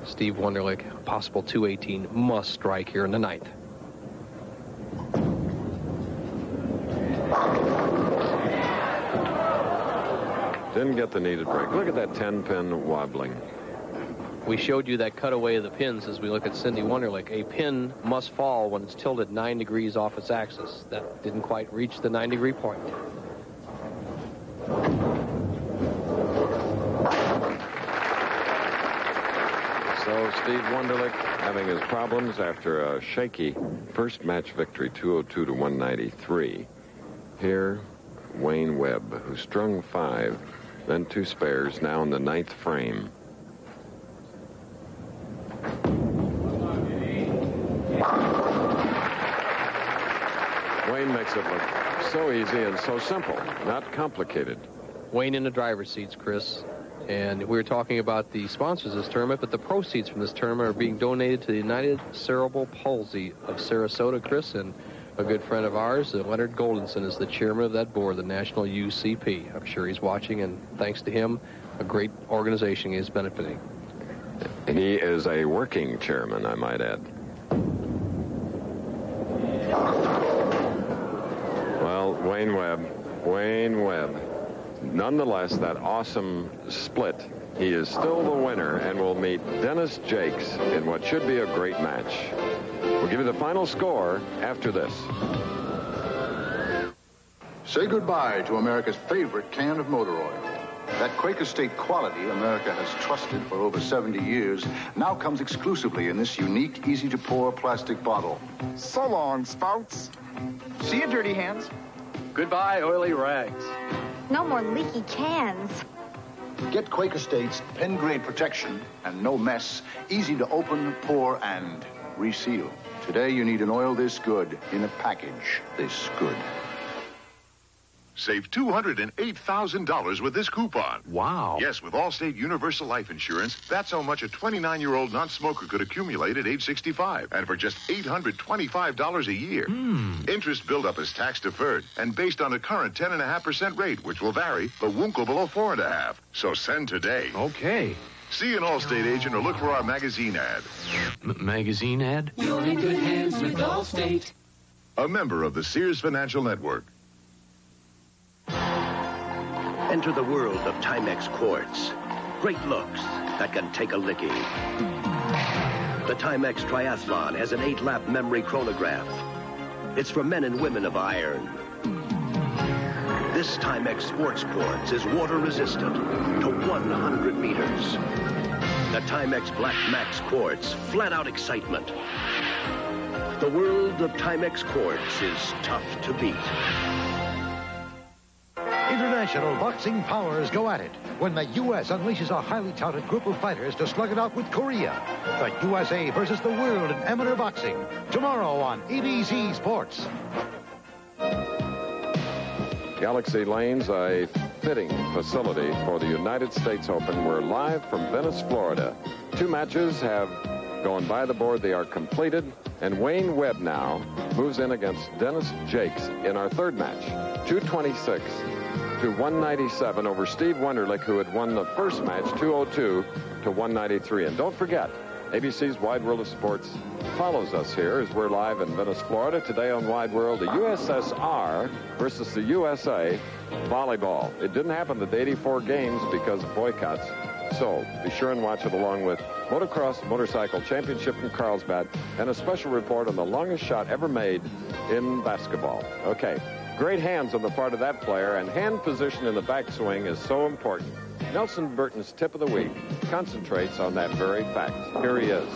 Steve Wonderlich, possible 218, must strike here in the 9th. Didn't get the needed break. Look at that 10-pin wobbling. We showed you that cutaway of the pins as we look at Cindy Wonderlich. A pin must fall when it's tilted 9 degrees off its axis. That didn't quite reach the 9-degree point. So Steve Wonderlich having his problems after a shaky first match victory, 202 to 193. Here, Wayne Webb, who strung 5, then 2 spares, now in the 9th frame. Wayne makes it look so easy and so simple, not complicated. Wayne in the driver's seats, Chris. And we were talking about the sponsors of this tournament, but the proceeds from this tournament are being donated to the United Cerebral Palsy of Sarasota, Chris. And a good friend of ours, Leonard Goldenson, is the chairman of that board, the National UCP. I'm sure he's watching, and thanks to him, a great organization is benefiting. He is a working chairman, I might add. Well, Wayne Webb. Nonetheless, that awesome split, he is still the winner and will meet Dennis Jakes in what should be a great match. We'll give you the final score after this. Say goodbye to America's favorite can of motor oil. That Quaker State quality America has trusted for over 70 years now comes exclusively in this unique, easy-to-pour plastic bottle. So long, spouts. See you, dirty hands. Goodbye, oily rags. No more leaky cans. Get Quaker State's pen-grade protection and no mess, easy to open, pour, and reseal. Today, you need an oil this good in a package this good. Save $208,000 with this coupon. Wow. Yes, with Allstate Universal Life Insurance, that's how much a 29-year-old non-smoker could accumulate at age 65. And for just $825 a year. Interest buildup is tax-deferred and based on a current 10.5% rate, which will vary, but won't go below 4.5%. So send today. Okay. See an Allstate agent or look for our magazine ad. Magazine ad? You're in good hands with Allstate. A member of the Sears Financial Network. Enter the world of Timex quartz. Great looks that can take a licking. The Timex Triathlon has an 8-lap memory chronograph. It's for men and women of iron. This Timex sports quartz is water resistant to 100 meters. The Timex Black Max quartz, flat out excitement. The world of Timex quartz is tough to beat. International boxing powers go at it when the U.S. unleashes a highly touted group of fighters to slug it out with Korea. The USA versus the world in amateur boxing. Tomorrow on ABC Sports. Galaxy Lanes, a fitting facility for the United States Open. We're live from Venice, Florida. 2 matches have gone by the board. They are completed. And Wayne Webb now moves in against Dennis Jakes in our 3rd match. 226 to 197 over Steve Wonderlich, who had won the first match, 202 to 193. And don't forget, ABC's Wide World of Sports follows us here as we're live in Venice, Florida. Today on Wide World, the USSR versus the USA volleyball. It didn't happen at the 84 games because of boycotts. So be sure and watch it along with Motocross Motorcycle Championship in Carlsbad and a special report on the longest shot ever made in basketball. Okay. Great hands on the part of that player, and hand position in the backswing is so important. Nelson Burton's tip of the week concentrates on that very fact. Here he is.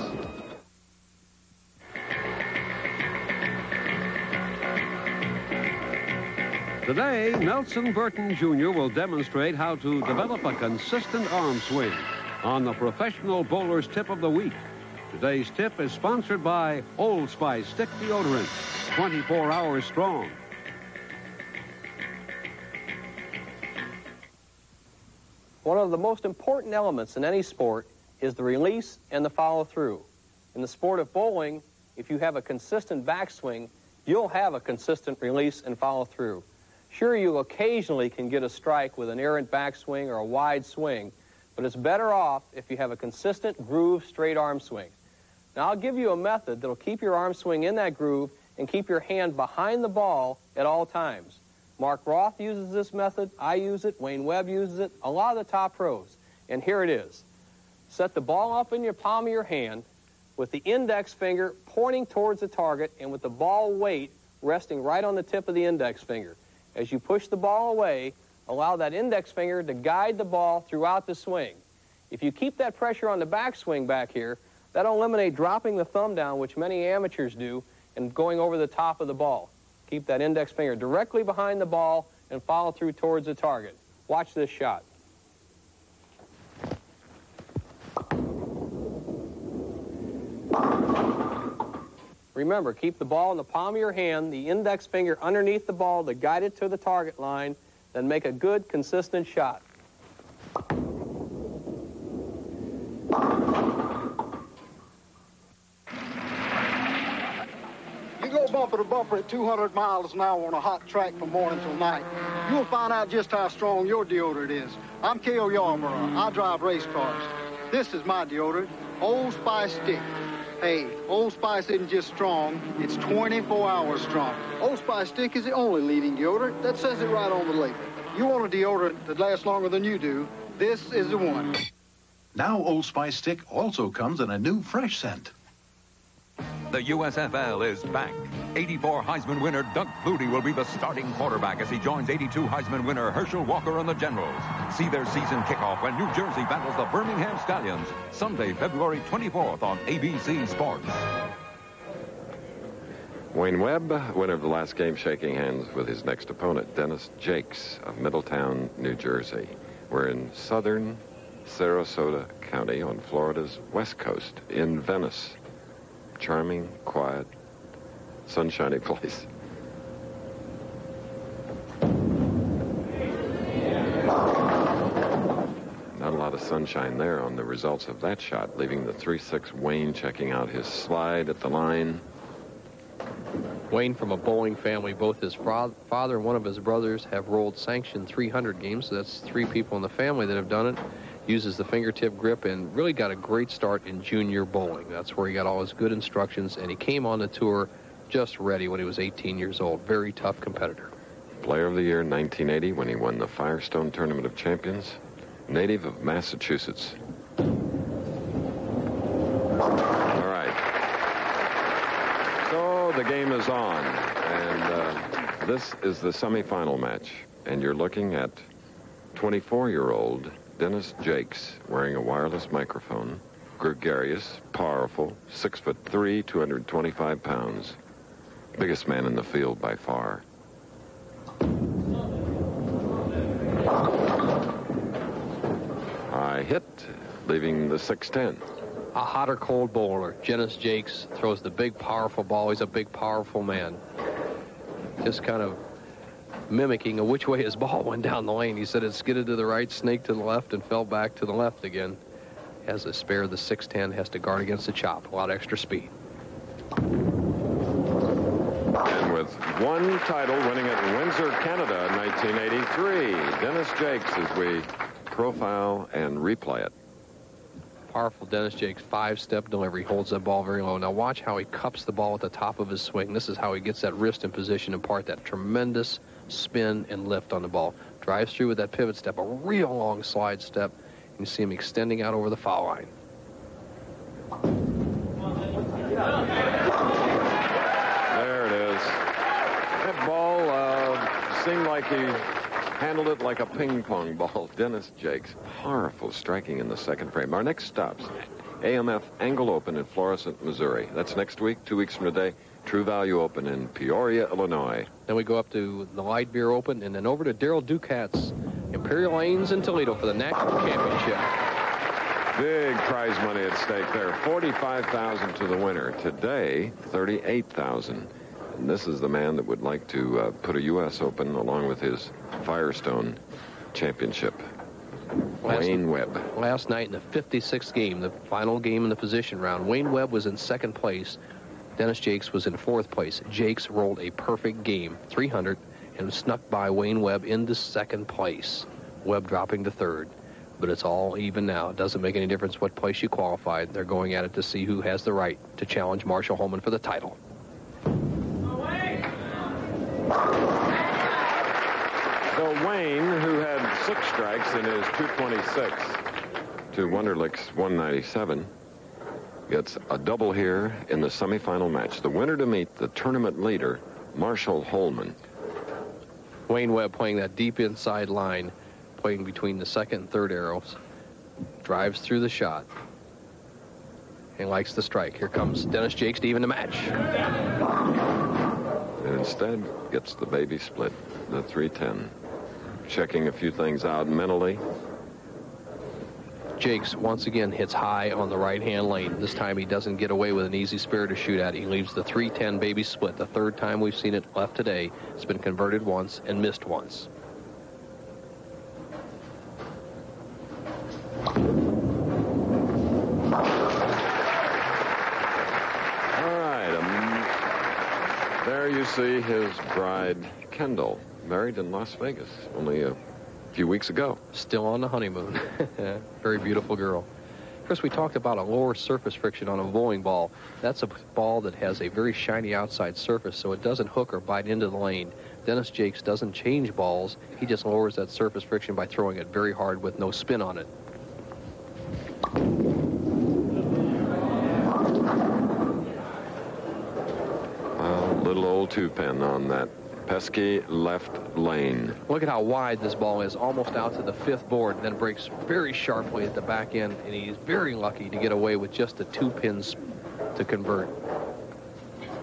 Today, Nelson Burton Jr. will demonstrate how to develop a consistent arm swing on the Professional Bowler's Tip of the Week. Today's tip is sponsored by Old Spice Stick Deodorant, 24 hours strong. One of the most important elements in any sport is the release and the follow-through. In the sport of bowling, if you have a consistent backswing, you'll have a consistent release and follow-through. Sure, you occasionally can get a strike with an errant backswing or a wide swing, but it's better off if you have a consistent groove straight arm swing. Now, I'll give you a method that'll keep your arm swing in that groove and keep your hand behind the ball at all times. Mark Roth uses this method, I use it, Wayne Webb uses it, a lot of the top pros. And here it is. Set the ball up in your palm of your hand with the index finger pointing towards the target and with the ball weight resting right on the tip of the index finger. As you push the ball away, allow that index finger to guide the ball throughout the swing. If you keep that pressure on the backswing back here, that'll eliminate dropping the thumb down, which many amateurs do, and going over the top of the ball. Keep that index finger directly behind the ball and follow through towards the target. Watch this shot. Remember, keep the ball in the palm of your hand, the index finger underneath the ball to guide it to the target line, then make a good, consistent shot. You go bumper to bumper at 200 miles an hour on a hot track from morning till night. You'll find out just how strong your deodorant is. I'm Cale Yarborough. I drive race cars. This is my deodorant, Old Spice Stick. Hey, Old Spice isn't just strong, it's 24 hours strong. Old Spice Stick is the only leading deodorant that says it right on the label. You want a deodorant that lasts longer than you do, this is the one. Now Old Spice Stick also comes in a new fresh scent. The USFL is back. 84 Heisman winner Doug Flutie will be the starting quarterback as he joins 82 Heisman winner Herschel Walker and the Generals. See their season kickoff when New Jersey battles the Birmingham Stallions, Sunday, February 24th on ABC Sports. Wayne Webb, winner of the last game, shaking hands with his next opponent, Dennis Jakes of Middletown, New Jersey. We're in southern Sarasota County on Florida's west coast in Venice. Charming, quiet, sunshiny place. Not a lot of sunshine there on the results of that shot, leaving the 3-6 Wayne checking out his slide at the line. Wayne, from a bowling family, both his father and one of his brothers have rolled sanctioned 300 games, so that's 3 people in the family that have done it. Uses the fingertip grip and really got a great start in junior bowling. That's where he got all his good instructions, and he came on the tour just ready when he was 18 years old. Very tough competitor. Player of the Year in 1980 when he won the Firestone Tournament of Champions. Native of Massachusetts. All right. So the game is on, and this is the semifinal match, and you're looking at 24-year-old Dennis Jakes, wearing a wireless microphone, gregarious, powerful, 6'3", 225 pounds. Biggest man in the field by far. High hit, leaving the 6'10". A hot or cold bowler. Dennis Jakes throws the big, powerful ball. He's a big, powerful man. Just kind of mimicking which way his ball went down the lane. He said it skidded to the right, snaked to the left, and fell back to the left again. Has a spare, the 6'10", has to guard against the chop. A lot of extra speed. And with one title, winning at Windsor, Canada in 1983, Dennis Jakes as we profile and replay it. Powerful Dennis Jakes, 5-step delivery, holds that ball very low. Now watch how he cups the ball at the top of his swing. This is how he gets that wrist in position, impart that tremendous spin and lift on the ball. Drives through with that pivot step, a real long slide step. You see him extending out over the foul line. There it is. That ball seemed like he handled it like a ping pong ball. Dennis Jakes, powerful striking in the second frame. Our next stop's AMF Angle Open in Florissant, Missouri. That's next week, 2 weeks from today. True Value Open in Peoria, Illinois. Then we go up to the Light Beer Open and then over to Daryl Ducat's Imperial Lanes in Toledo for the National Championship. Big prize money at stake there. $45,000 to the winner. Today, $38,000. And this is the man that would like to put a U.S. Open along with his Firestone Championship. Wayne Webb. Last night in the 56th game, the final game in the position round, Wayne Webb was in second place. Dennis Jakes was in fourth place. Jakes rolled a perfect game, 300, and snuck by Wayne Webb into second place. Webb dropping to third. But it's all even now. It doesn't make any difference what place you qualified. They're going at it to see who has the right to challenge Marshall Holman for the title. So Wayne, who had 6 strikes in his 226 to Wunderlich's 197, gets a double here in the semifinal match. The winner to meet the tournament leader, Marshall Holman. Wayne Webb playing that deep inside line, playing between the second and third arrows, drives through the shot, and likes the strike. Here comes Dennis Jakes to even the match. And instead gets the baby split, the 310. Checking a few things out mentally. Jakes once again hits high on the right-hand lane. This time he doesn't get away with an easy spare to shoot at. He leaves the 310 baby split. The third time we've seen it left today. It's been converted once and missed once. All right. There you see his bride, Kendall, married in Las Vegas only a few weeks ago. Still on the honeymoon. Very beautiful girl. Chris, we talked about a lower surface friction on a bowling ball. That's a ball that has a very shiny outside surface, so it doesn't hook or bite into the lane. Dennis Jakes doesn't change balls. He just lowers that surface friction by throwing it very hard with no spin on it. Well, little old 2-pin on that pesky left lane. Look at how wide this ball is, almost out to the 5th board, and then breaks very sharply at the back end, and he's very lucky to get away with just the 2 pins to convert.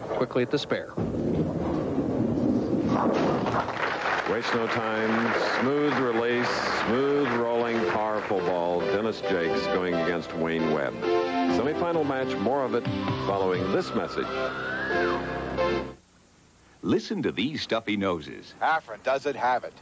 Quickly at the spare. Waste no time. Smooth release, smooth rolling, powerful ball. Dennis Jakes going against Wayne Webb. Semifinal match, more of it following this message. Listen to these stuffy noses. Afrin doesn't have it.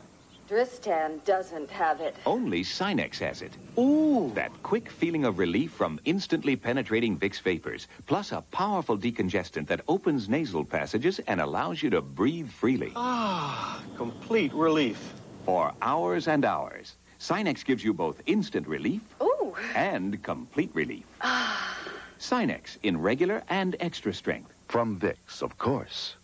Dristan doesn't have it. Only Sinex has it. Ooh! That quick feeling of relief from instantly penetrating Vicks vapors, plus a powerful decongestant that opens nasal passages and allows you to breathe freely. Ah, complete relief. For hours and hours. Sinex gives you both instant relief Ooh. and complete relief. Ah. Sinex in regular and extra strength. From Vicks, of course.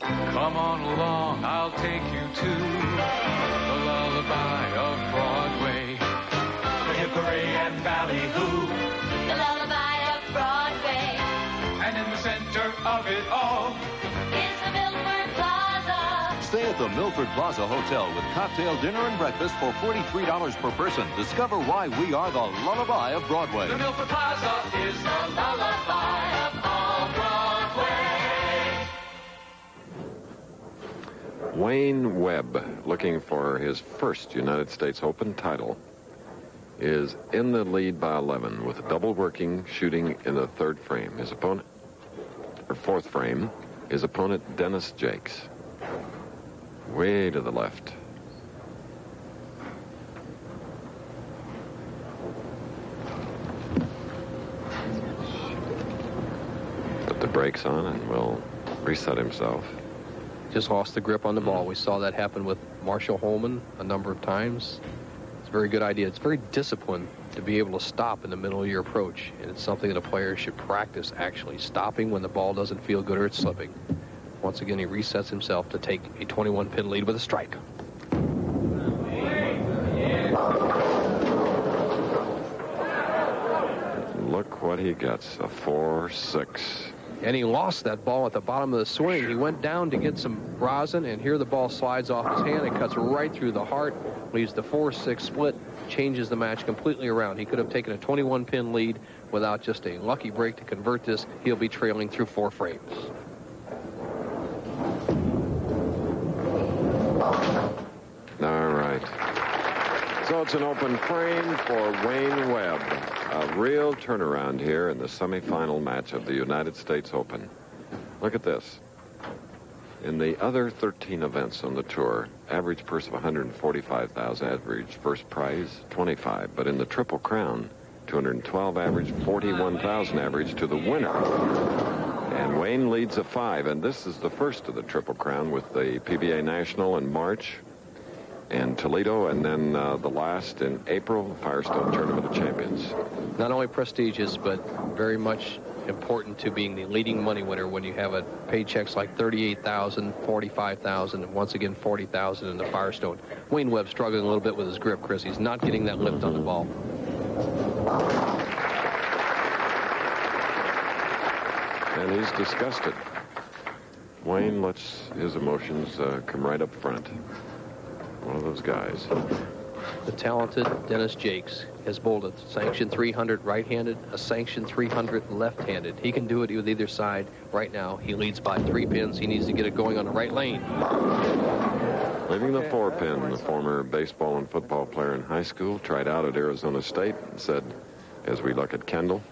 Come on along, I'll take you to the lullaby of Broadway. The Hickory and Ballyhoo. The lullaby of Broadway. And in the center of it all is the Milford Plaza. Stay at the Milford Plaza Hotel with cocktail dinner and breakfast for $43 per person. Discover why we are the lullaby of Broadway. The Milford Plaza is the lullaby of all Broadway. Wayne Webb, looking for his first United States Open title, is in the lead by 11 with a double working, shooting in the 3rd frame. His opponent, or 4th frame, his opponent, Dennis Jakes, way to the left. Put the brakes on and will reset himself. Just lost the grip on the ball. We saw that happen with Marshall Holman a number of times. It's a very good idea. It's very disciplined to be able to stop in the middle of your approach, and it's something that a player should practice, actually stopping when the ball doesn't feel good or it's slipping. Once again, he resets himself to take a 21-pin lead with a strike. Look what he gets, a 4-6. And he lost that ball at the bottom of the swing. He went down to get some rosin, and here the ball slides off his hand and cuts right through the heart, leaves the 4-6 split, changes the match completely around. He could have taken a 21-pin lead without just a lucky break to convert this. He'll be trailing through 4 frames. So it's an open frame for Wayne Webb. A real turnaround here in the semifinal match of the United States Open. Look at this. In the other 13 events on the tour, average purse of $145,000, average first prize $25. But in the Triple Crown, $212 average, $41,000 average to the winner. And Wayne leads a 5, and this is the first of the Triple Crown with the PBA National in March and Toledo, and then the last in April, Firestone Tournament of Champions. Not only prestigious, but very much important to being the leading money winner when you have a paychecks like $38,000, $45,000, and once again $40,000 in the Firestone. Wayne Webb struggling a little bit with his grip, Chris. He's not getting that lift on the ball. And he's disgusted. Wayne lets his emotions come right up front. One of those guys. The talented Dennis Jakes has bowled a sanctioned 300 right-handed, a sanctioned 300 left-handed. He can do it with either side. Right now, he leads by 3 pins. He needs to get it going on the right lane. Leaving the 4-pin, the former baseball and football player in high school tried out at Arizona State and said, as we look at Kendall,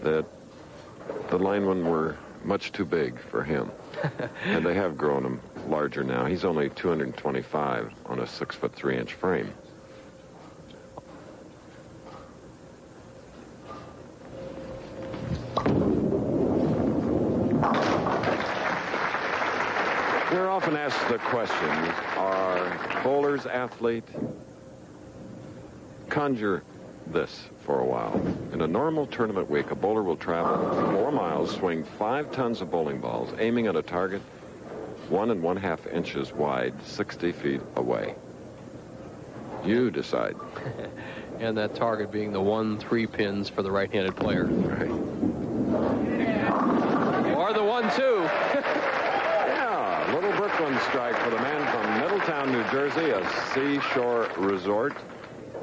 that the linemen were much too big for him. And they have grown him larger now. He's only 225 on a 6'3" frame. We're often asked the question, are bowlers athlete? Conjure this for a while. In a normal tournament week, a bowler will travel 4 miles, swing 5 tons of bowling balls, aiming at a target 1 1/2 inches wide, 60 feet away. You decide. And that target being the 1-3 pins for the right-handed player. Right. Or the 1-2. Yeah, little Brooklyn strike for the man from Middletown, New Jersey, a seashore resort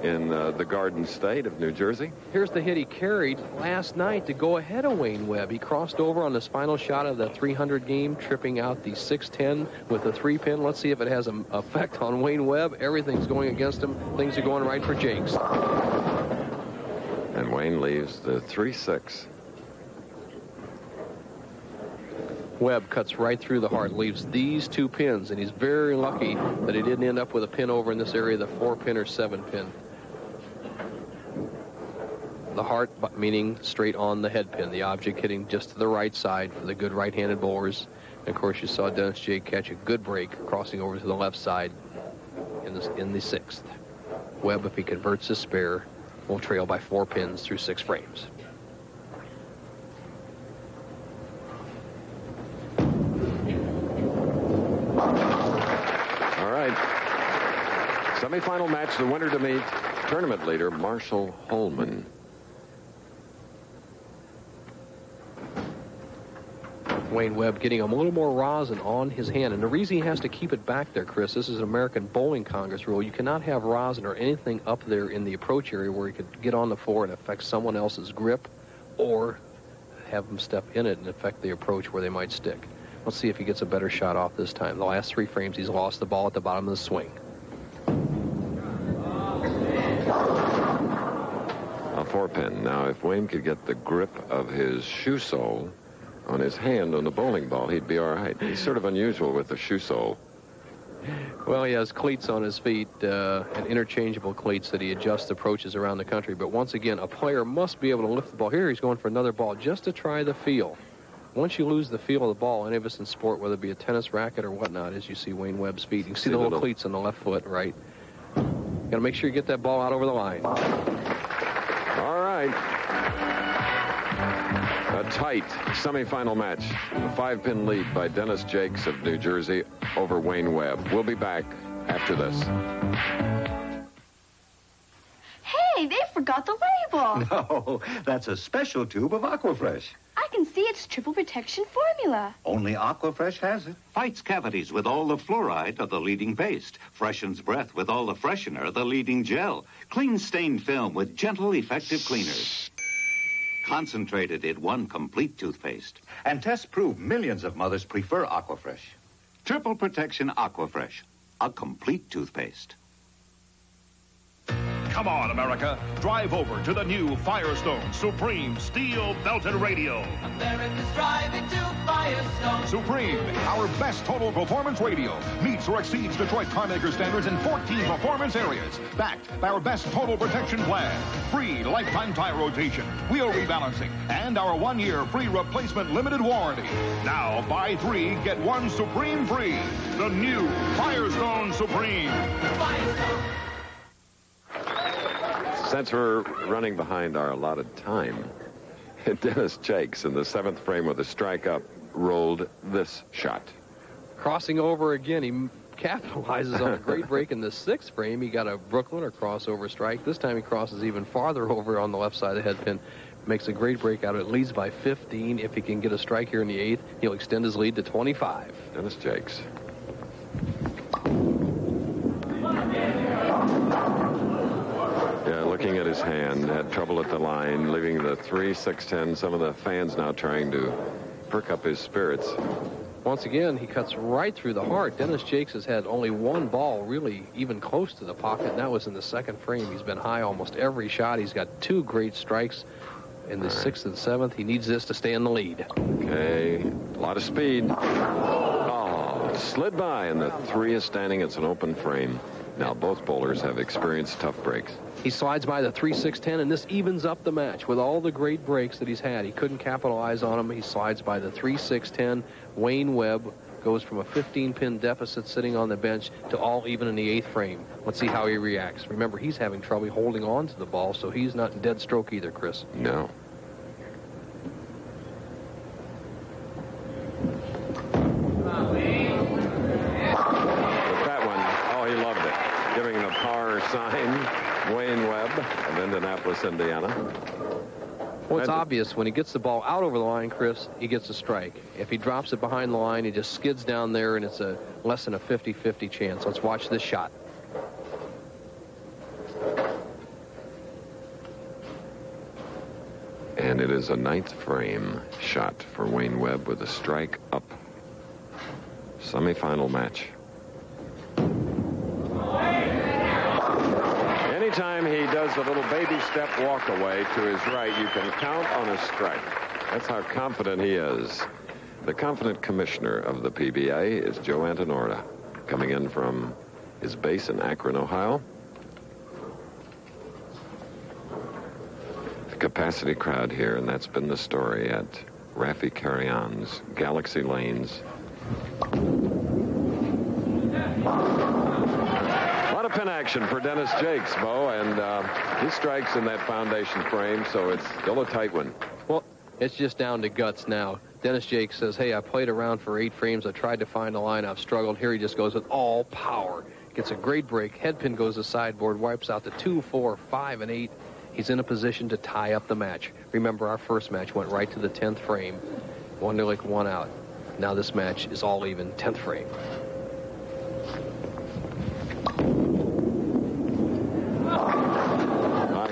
in the Garden State of New Jersey. Here's the hit he carried last night to go ahead of Wayne Webb. He crossed over on his final shot of the 300 game, tripping out the 610 with the 3-pin. Let's see if it has an effect on Wayne Webb. Everything's going against him. Things are going right for Jakes. And Wayne leaves the 3-6. Webb cuts right through the heart, leaves these 2 pins, and he's very lucky that he didn't end up with a pin over in this area, the 4-pin or 7-pin. The heart meaning straight on the head pin, the object hitting just to the right side for the good right-handed bowlers. And of course, you saw Dennis Jake catch a good break crossing over to the left side in the 6th. Webb, if he converts his spare, will trail by 4 pins through 6 frames. All right. Semifinal match, the winner to meet tournament leader Marshall Holman. Wayne Webb getting a little more rosin on his hand. And the reason he has to keep it back there, Chris, this is an American Bowling Congress rule. You cannot have rosin or anything up there in the approach area where he could get on the floor and affect someone else's grip, or have them step in it and affect the approach where they might stick. Let's see if he gets a better shot off this time. The last 3 frames, he's lost the ball at the bottom of the swing. A 4-pin. Now, if Wayne could get the grip of his shoe sole on his hand on the bowling ball, he'd be all right. He's sort of unusual with the shoe sole. Well, he has cleats on his feet, and interchangeable cleats that he adjusts approaches around the country. But once again, a player must be able to lift the ball. Here he's going for another ball just to try the feel. Once you lose the feel of the ball, any of us in sport, whether it be a tennis racket or whatnot, as you see Wayne Webb's feet, you can see the little cleats on the left foot, right? Got to make sure you get that ball out over the line. All right. A tight semifinal match. A 5-pin lead by Dennis Jakes of New Jersey over Wayne Webb. We'll be back after this. Hey, they forgot the label. No, that's a special tube of Aquafresh. I can see it's triple protection formula. Only Aquafresh has it. Fights cavities with all the fluoride of the leading paste. Freshens breath with all the freshener of the leading gel. Cleans stained film with gentle, effective cleaners. Concentrated in one complete toothpaste. And tests prove millions of mothers prefer Aquafresh. Triple protection Aquafresh. A complete toothpaste. Come on, America. Drive over to the new Firestone Supreme Steel Belted Radio. America's driving to Firestone. Supreme, our best total performance radio, meets or exceeds Detroit carmaker standards in 14 performance areas. Backed by our best total protection plan, free lifetime tire rotation, wheel rebalancing, and our 1-year free replacement limited warranty. Now, buy 3, get 1 Supreme free. The new Firestone Supreme. Firestone. Since we're running behind our allotted time, Dennis Jakes in the 7th frame with a strike up rolled this shot. Crossing over again, he capitalizes on a great break in the 6th frame. He got a Brooklyner crossover strike. This time he crosses even farther over on the left side of the head pin. Makes a great break out of it. Leads by 15. If he can get a strike here in the 8th, he'll extend his lead to 25. Dennis Jakes. Yeah, looking at his hand, had trouble at the line, leaving the 3-6-10. Some of the fans now trying to perk up his spirits. Once again, he cuts right through the heart. Dennis Jakes has had only 1 ball really even close to the pocket, and that was in the 2nd frame. He's been high almost every shot. He's got 2 great strikes in the 6th and 7th. He needs this to stay in the lead. Okay, a lot of speed. Oh, slid by, and the 3 is standing. It's an open frame. Now both bowlers have experienced tough breaks. He slides by the 3-6-10, and this evens up the match. With all the great breaks that he's had, he couldn't capitalize on them. He slides by the 3-6-10. Wayne Webb goes from a 15-pin deficit sitting on the bench to all even in the 8th frame. Let's see how he reacts. Remember, he's having trouble holding on to the ball, so he's not in dead stroke either, Chris. No. Giving the par sign, Wayne Webb of Indianapolis, Indiana. Well, it's obvious when he gets the ball out over the line, Chris, he gets a strike. If he drops it behind the line, he just skids down there, and it's a less than a 50-50 chance. Let's watch this shot. And it is a 9th frame shot for Wayne Webb with a strike up. Semifinal match. Anytime he does a little baby step walk away to his right, you can count on a strike. That's how confident he is. The confident commissioner of the PBA is Joe Antonorta, coming in from his base in Akron, Ohio. The capacity crowd here, and that's been the story at Rafi Carrion's Galaxy Lanes. Pin action for Dennis Jakes, Bo, and he strikes in that foundation frame, so it's still a tight one. Well, it's just down to guts now. Dennis Jakes says, hey, I played around for 8 frames. I tried to find a line. I've struggled. Here he just goes with all power. Gets a great break. Headpin goes to sideboard, wipes out the 2, 4, 5, and 8. He's in a position to tie up the match. Remember, our first match went right to the 10th frame. 1 to 1 out. Now this match is all even, 10th frame.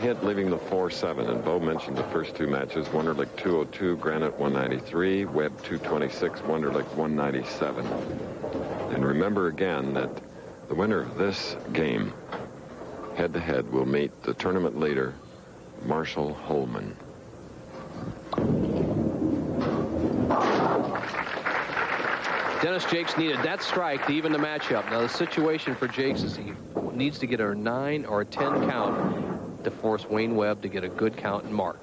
Hit leaving the 4-7, and Bo mentioned the first 2 matches. Wonderlic 202, Granite 193, Webb 226, Wonderlic 197. And remember again that the winner of this game, head-to-head, will meet the tournament leader, Marshall Holman. Dennis Jakes needed that strike to even the matchup. Now the situation for Jakes is he needs to get a 9 or a 10 count to force Wayne Webb to get a good count and mark.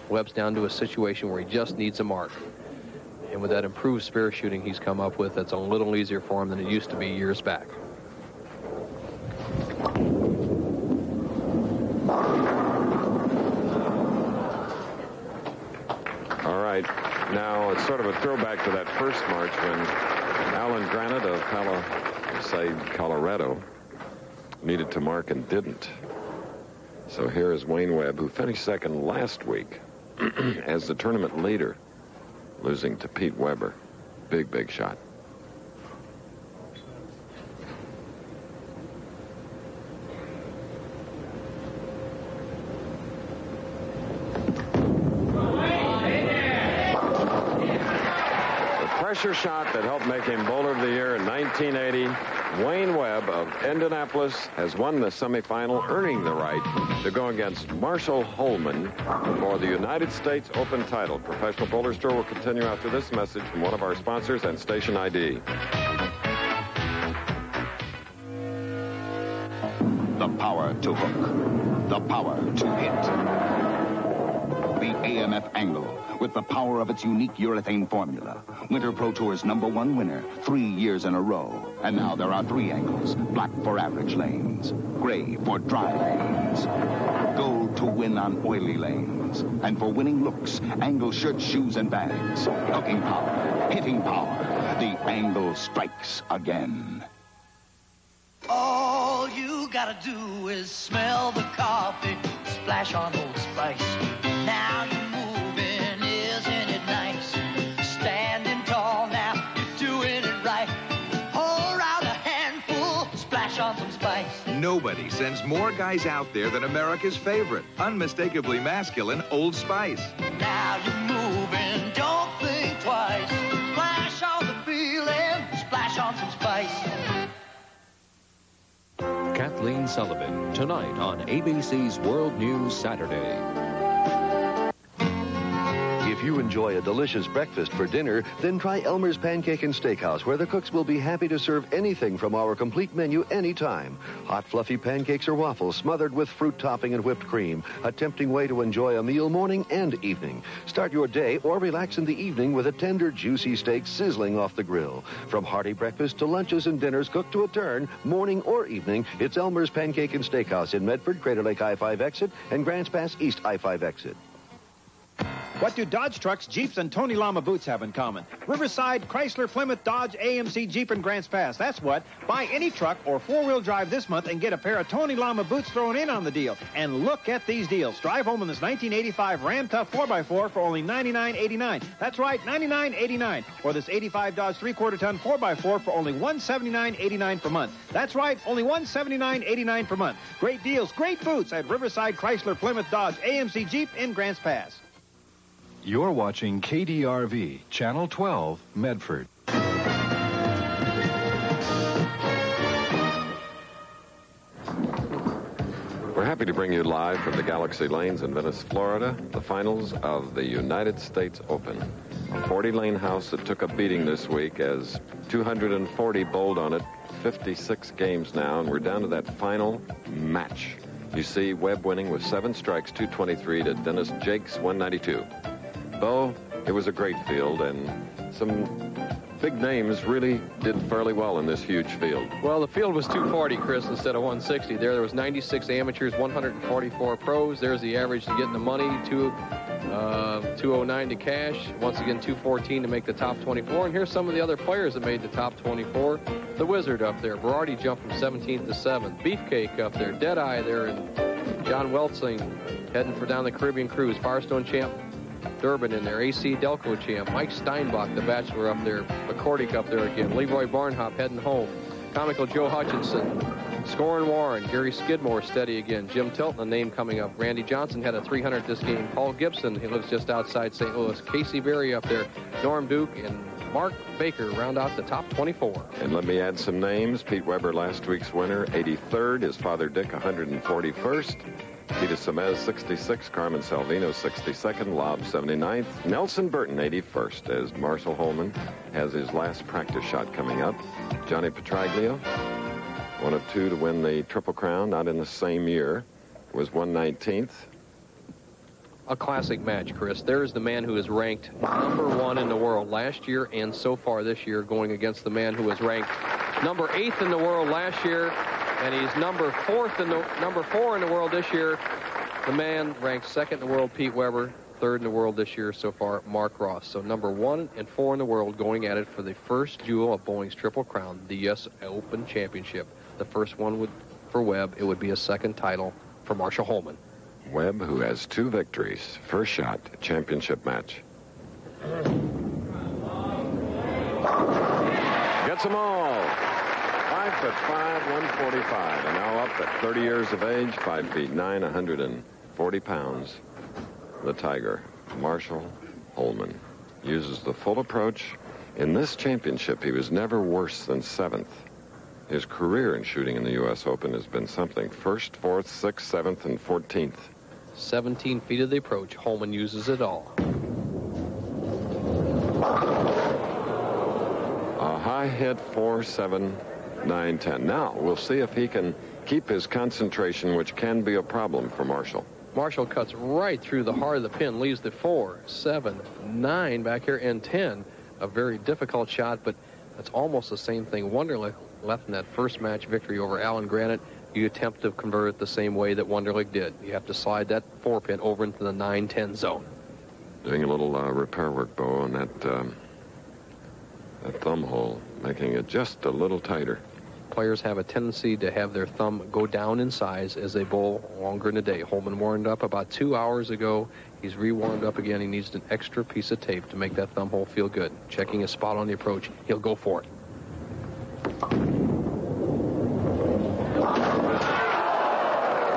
Webb's down to a situation where he just needs a mark. And with that improved spare shooting he's come up with, that's a little easier for him than it used to be years back. All right. Now, it's sort of a throwback to that first March when Alan Granite of Palisade, Colorado, needed to mark and didn't. So here is Wayne Webb, who finished second last week as the tournament leader, losing to Pete Weber. Big, big shot. The pressure shot that helped make him Bowler of the Year in 1980. Wayne Webb of Indianapolis has won the semifinal, earning the right to go against Marshall Holman for the United States Open title. Professional Bowlers Tour will continue after this message from one of our sponsors and station ID. The power to hook. The power to hit. The AMF angle, with the power of its unique urethane formula. Winter Pro Tour's #1 winner 3 years in a row. And now there are 3 angles. Black for average lanes. Gray for dry lanes. Gold to win on oily lanes. And for winning looks, angle shirts, shoes, and bags. Hooking power. Hitting power. The angle strikes again. All you gotta do is smell the coffee, splash on Old Spice. Now you're moving, isn't it nice? Standing tall, now you're doing it right. Pour out a handful, splash on some spice. Nobody sends more guys out there than America's favorite, unmistakably masculine Old Spice. Now you're moving, don't think twice. Splash on the feeling, splash on some spice. Kathleen Sullivan, tonight on ABC's World News Saturday. If you enjoy a delicious breakfast for dinner, then try Elmer's Pancake and Steakhouse, where the cooks will be happy to serve anything from our complete menu anytime. Hot, fluffy pancakes or waffles smothered with fruit topping and whipped cream. A tempting way to enjoy a meal morning and evening. Start your day or relax in the evening with a tender, juicy steak sizzling off the grill. From hearty breakfast to lunches and dinners cooked to a turn, morning or evening, it's Elmer's Pancake and Steakhouse in Medford, Crater Lake I-5 exit, and Grants Pass East I-5 exit. What do Dodge trucks, Jeeps, and Tony Lama boots have in common? Riverside, Chrysler, Plymouth, Dodge, AMC, Jeep, and Grants Pass. That's what. Buy any truck or four-wheel drive this month and get a pair of Tony Lama boots thrown in on the deal. And look at these deals. Drive home in this 1985 Ram Tough 4x4 for only $99.89. That's right, $99.89. Or this 85 Dodge 3/4-ton 4x4 for only $179.89 per month. That's right, only $179.89 per month. Great deals, great boots at Riverside, Chrysler, Plymouth, Dodge, AMC, Jeep, and Grants Pass. You're watching KDRV, Channel 12, Medford. We're happy to bring you live from the Galaxy Lanes in Venice, Florida, the finals of the United States Open. A 40-lane house that took a beating this week as 240 bowled on it, 56 games now, and we're down to that final match. You see Webb winning with 7 strikes, 223 to Dennis Jakes, 192. Though it was a great field, and some big names really did fairly well in this huge field. Well, the field was 240, Chris, instead of 160. There was 96 amateurs, 144 pros. There's the average to get in the money, 209 to cash. Once again, 214 to make the top 24. And here's some of the other players that made the top 24. The Wizard up there. Berardi jumped from 17th to 7th. Beefcake up there. Deadeye there. And John Weltzing heading for down the Caribbean Cruise. Firestone champ Durbin in there. AC Delco champ. Mike Steinbach, the Bachelor, up there. McCordick up there again. Leroy Barnhop heading home. Comical Joe Hutchinson. Scorin' Warren. Gary Skidmore steady again. Jim Tilton, a name coming up. Randy Johnson had a 300 this game. Paul Gibson, he lives just outside St. Louis. Casey Berry up there. Norm Duke and Mark Baker round out the top 24. And let me add some names. Pete Weber, last week's winner, 83rd. His father, Dick, 141st. Peter Semez, 66. Carmen Salvino, 62nd. Lobb, 79th. Nelson Burton, 81st, as Marshall Holman has his last practice shot coming up. Johnny Petraglio, one of 2 to win the Triple Crown, not in the same year, was 119th. A classic match, Chris. There's the man who is ranked #1 in the world last year and so far this year, going against the man who was ranked number 8th in the world last year, and he's number 4 in the world this year. The man ranked 2nd in the world, Pete Weber, 3rd in the world this year so far, Mark Ross. So number 1 and 4 in the world going at it for the first jewel of bowling's Triple Crown, the U.S. Open Championship. The first one for Webb, it would be a 2nd title for Marshall Holman. Webb, who has 2 victories. First shot, championship match. Gets them all. 5'5", 145, and now up at 30 years of age, 5 feet 9, 140 pounds. The Tiger, Marshall Holman, uses the full approach. In this championship, he was never worse than 7th. His career in shooting in the U.S. Open has been something. 1st, 4th, 6th, 7th, and 14th. 17 feet of the approach. Holman uses it all. A high hit, 4, 7, 9, 10. Now, we'll see if he can keep his concentration, which can be a problem for Marshall. Marshall cuts right through the heart of the pin, leaves the 4, 7, 9 back here, and 10. A very difficult shot, but that's almost the same thing Wunderlich left in that first match victory over Alan Granite. You attempt to convert it the same way that Wunderlich did. You have to slide that 4-pin over into the 9-10 zone. Doing a little repair work, Bo, on that thumb hole, making it just a little tighter. Players have a tendency to have their thumb go down in size as they bowl longer in the day. Holman warmed up about 2 hours ago. He's re-warmed up again. He needs an extra piece of tape to make that thumb hole feel good. Checking his spot on the approach. He'll go for it.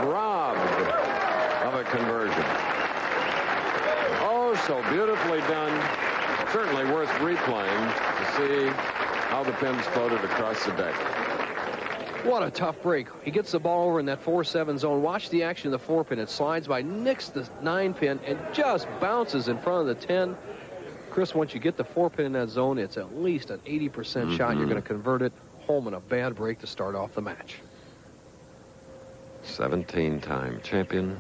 Robbed of a conversion. Oh, so beautifully done. Certainly worth replaying to see how the pins floated across the deck. What a tough break. He gets the ball over in that 4-7 zone. Watch the action of the 4-pin. It slides by, nicks the 9-pin, and just bounces in front of the 10. Chris, once you get the 4-pin in that zone, it's at least an 80% shot. You're going to convert it. Holman, a bad break to start off the match. 17-time champion.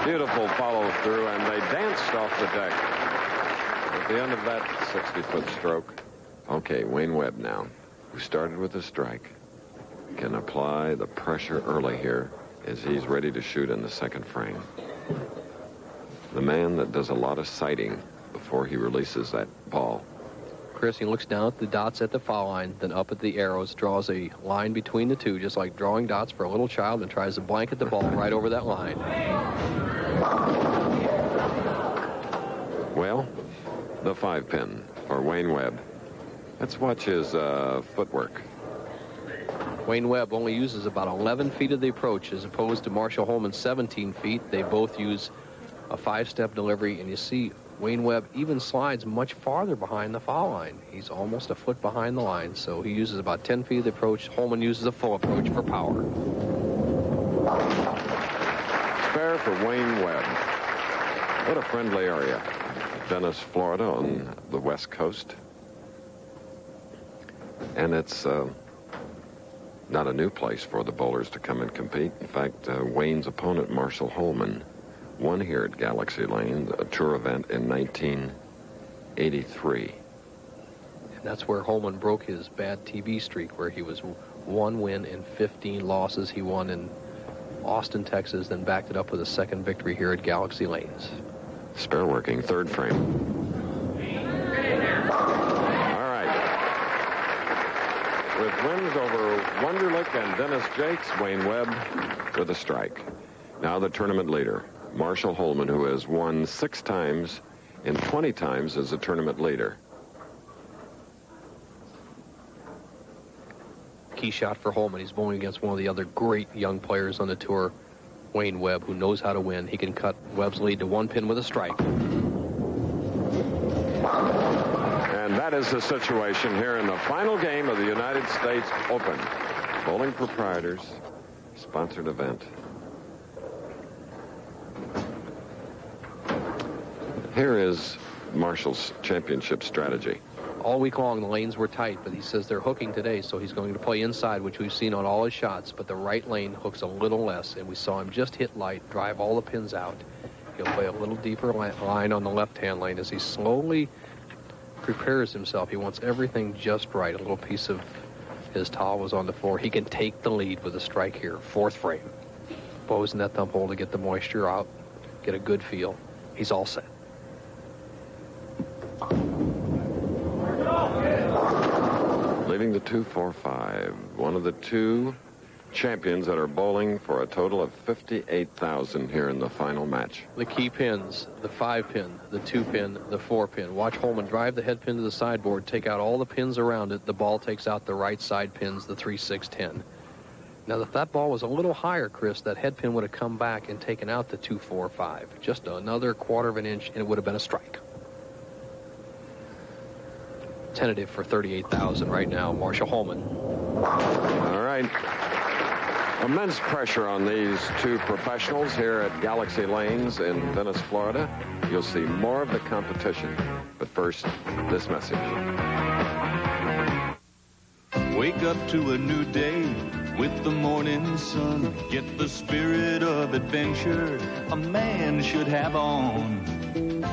Beautiful follow through, and they danced off the deck. At the end of that 60-foot stroke. Okay, Wayne Webb now, who started with a strike, can apply the pressure early here as he's ready to shoot in the second frame. The man that does a lot of sighting before he releases that ball. Chris, he looks down at the dots at the foul line, then up at the arrows, draws a line between the two, just like drawing dots for a little child, and tries to blanket the ball right over that line. Well, the 5-pin for Wayne Webb. Let's watch his footwork. Wayne Webb only uses about 11 feet of the approach as opposed to Marshall Holman's 17 feet. They both use a 5-step delivery, and you see Wayne Webb even slides much farther behind the foul line. He's almost a foot behind the line, so he uses about 10 feet of the approach. Holman uses a full approach for power. Spare for Wayne Webb. What a friendly area. Venice, Florida, on the West Coast. And it's not a new place for the bowlers to come and compete. In fact, Wayne's opponent, Marshall Holman, won here at Galaxy Lane, a tour event in 1983. And that's where Holman broke his bad TV streak, where he was 1 win and 15 losses. He won in Austin, Texas, then backed it up with a second victory here at Galaxy Lanes. Spare working, 3rd frame. All right. With wins over Wunderlich and Dennis Jakes, Wayne Webb with a strike. Now the tournament leader, Marshall Holman, who has won 6 times and 20 times as a tournament leader. Key shot for Holman. He's bowling against one of the other great young players on the tour, Wayne Webb, who knows how to win. He can cut Webb's lead to 1 pin with a strike. And that is the situation here in the final game of the United States Open. Bowling Proprietors sponsored event. Here is Marshall's championship strategy. All week long, the lanes were tight, but he says they're hooking today, so he's going to play inside, which we've seen on all his shots, but the right lane hooks a little less, and we saw him just hit light, drive all the pins out. He'll play a little deeper line on the left-hand lane as he slowly prepares himself. He wants everything just right. A little piece of his towel was on the floor. He can take the lead with a strike here. 4th frame. Bows in that thumb hole to get the moisture out, get a good feel. He's all set. Leaving the 2-4-5. One of the 2 champions that are bowling for a total of $58,000 here in the final match. The key pins, the 5-pin, the 2-pin, the 4-pin. Watch Holman drive the head pin to the sideboard, take out all the pins around it. The ball takes out the right side pins, the 3, 6, 10. Now, if that ball was a little higher, Chris, that head pin would have come back and taken out the 2-4-5. Just another 1/4 of an inch, and it would have been a strike. tentative for $38,000 right now, Marshall Holman. All right. Immense pressure on these two professionals here at Galaxy Lanes in Venice, Florida. You'll see more of the competition. But first, this message. Wake up to a new day with the morning sun. Get the spirit of adventure a man should have on.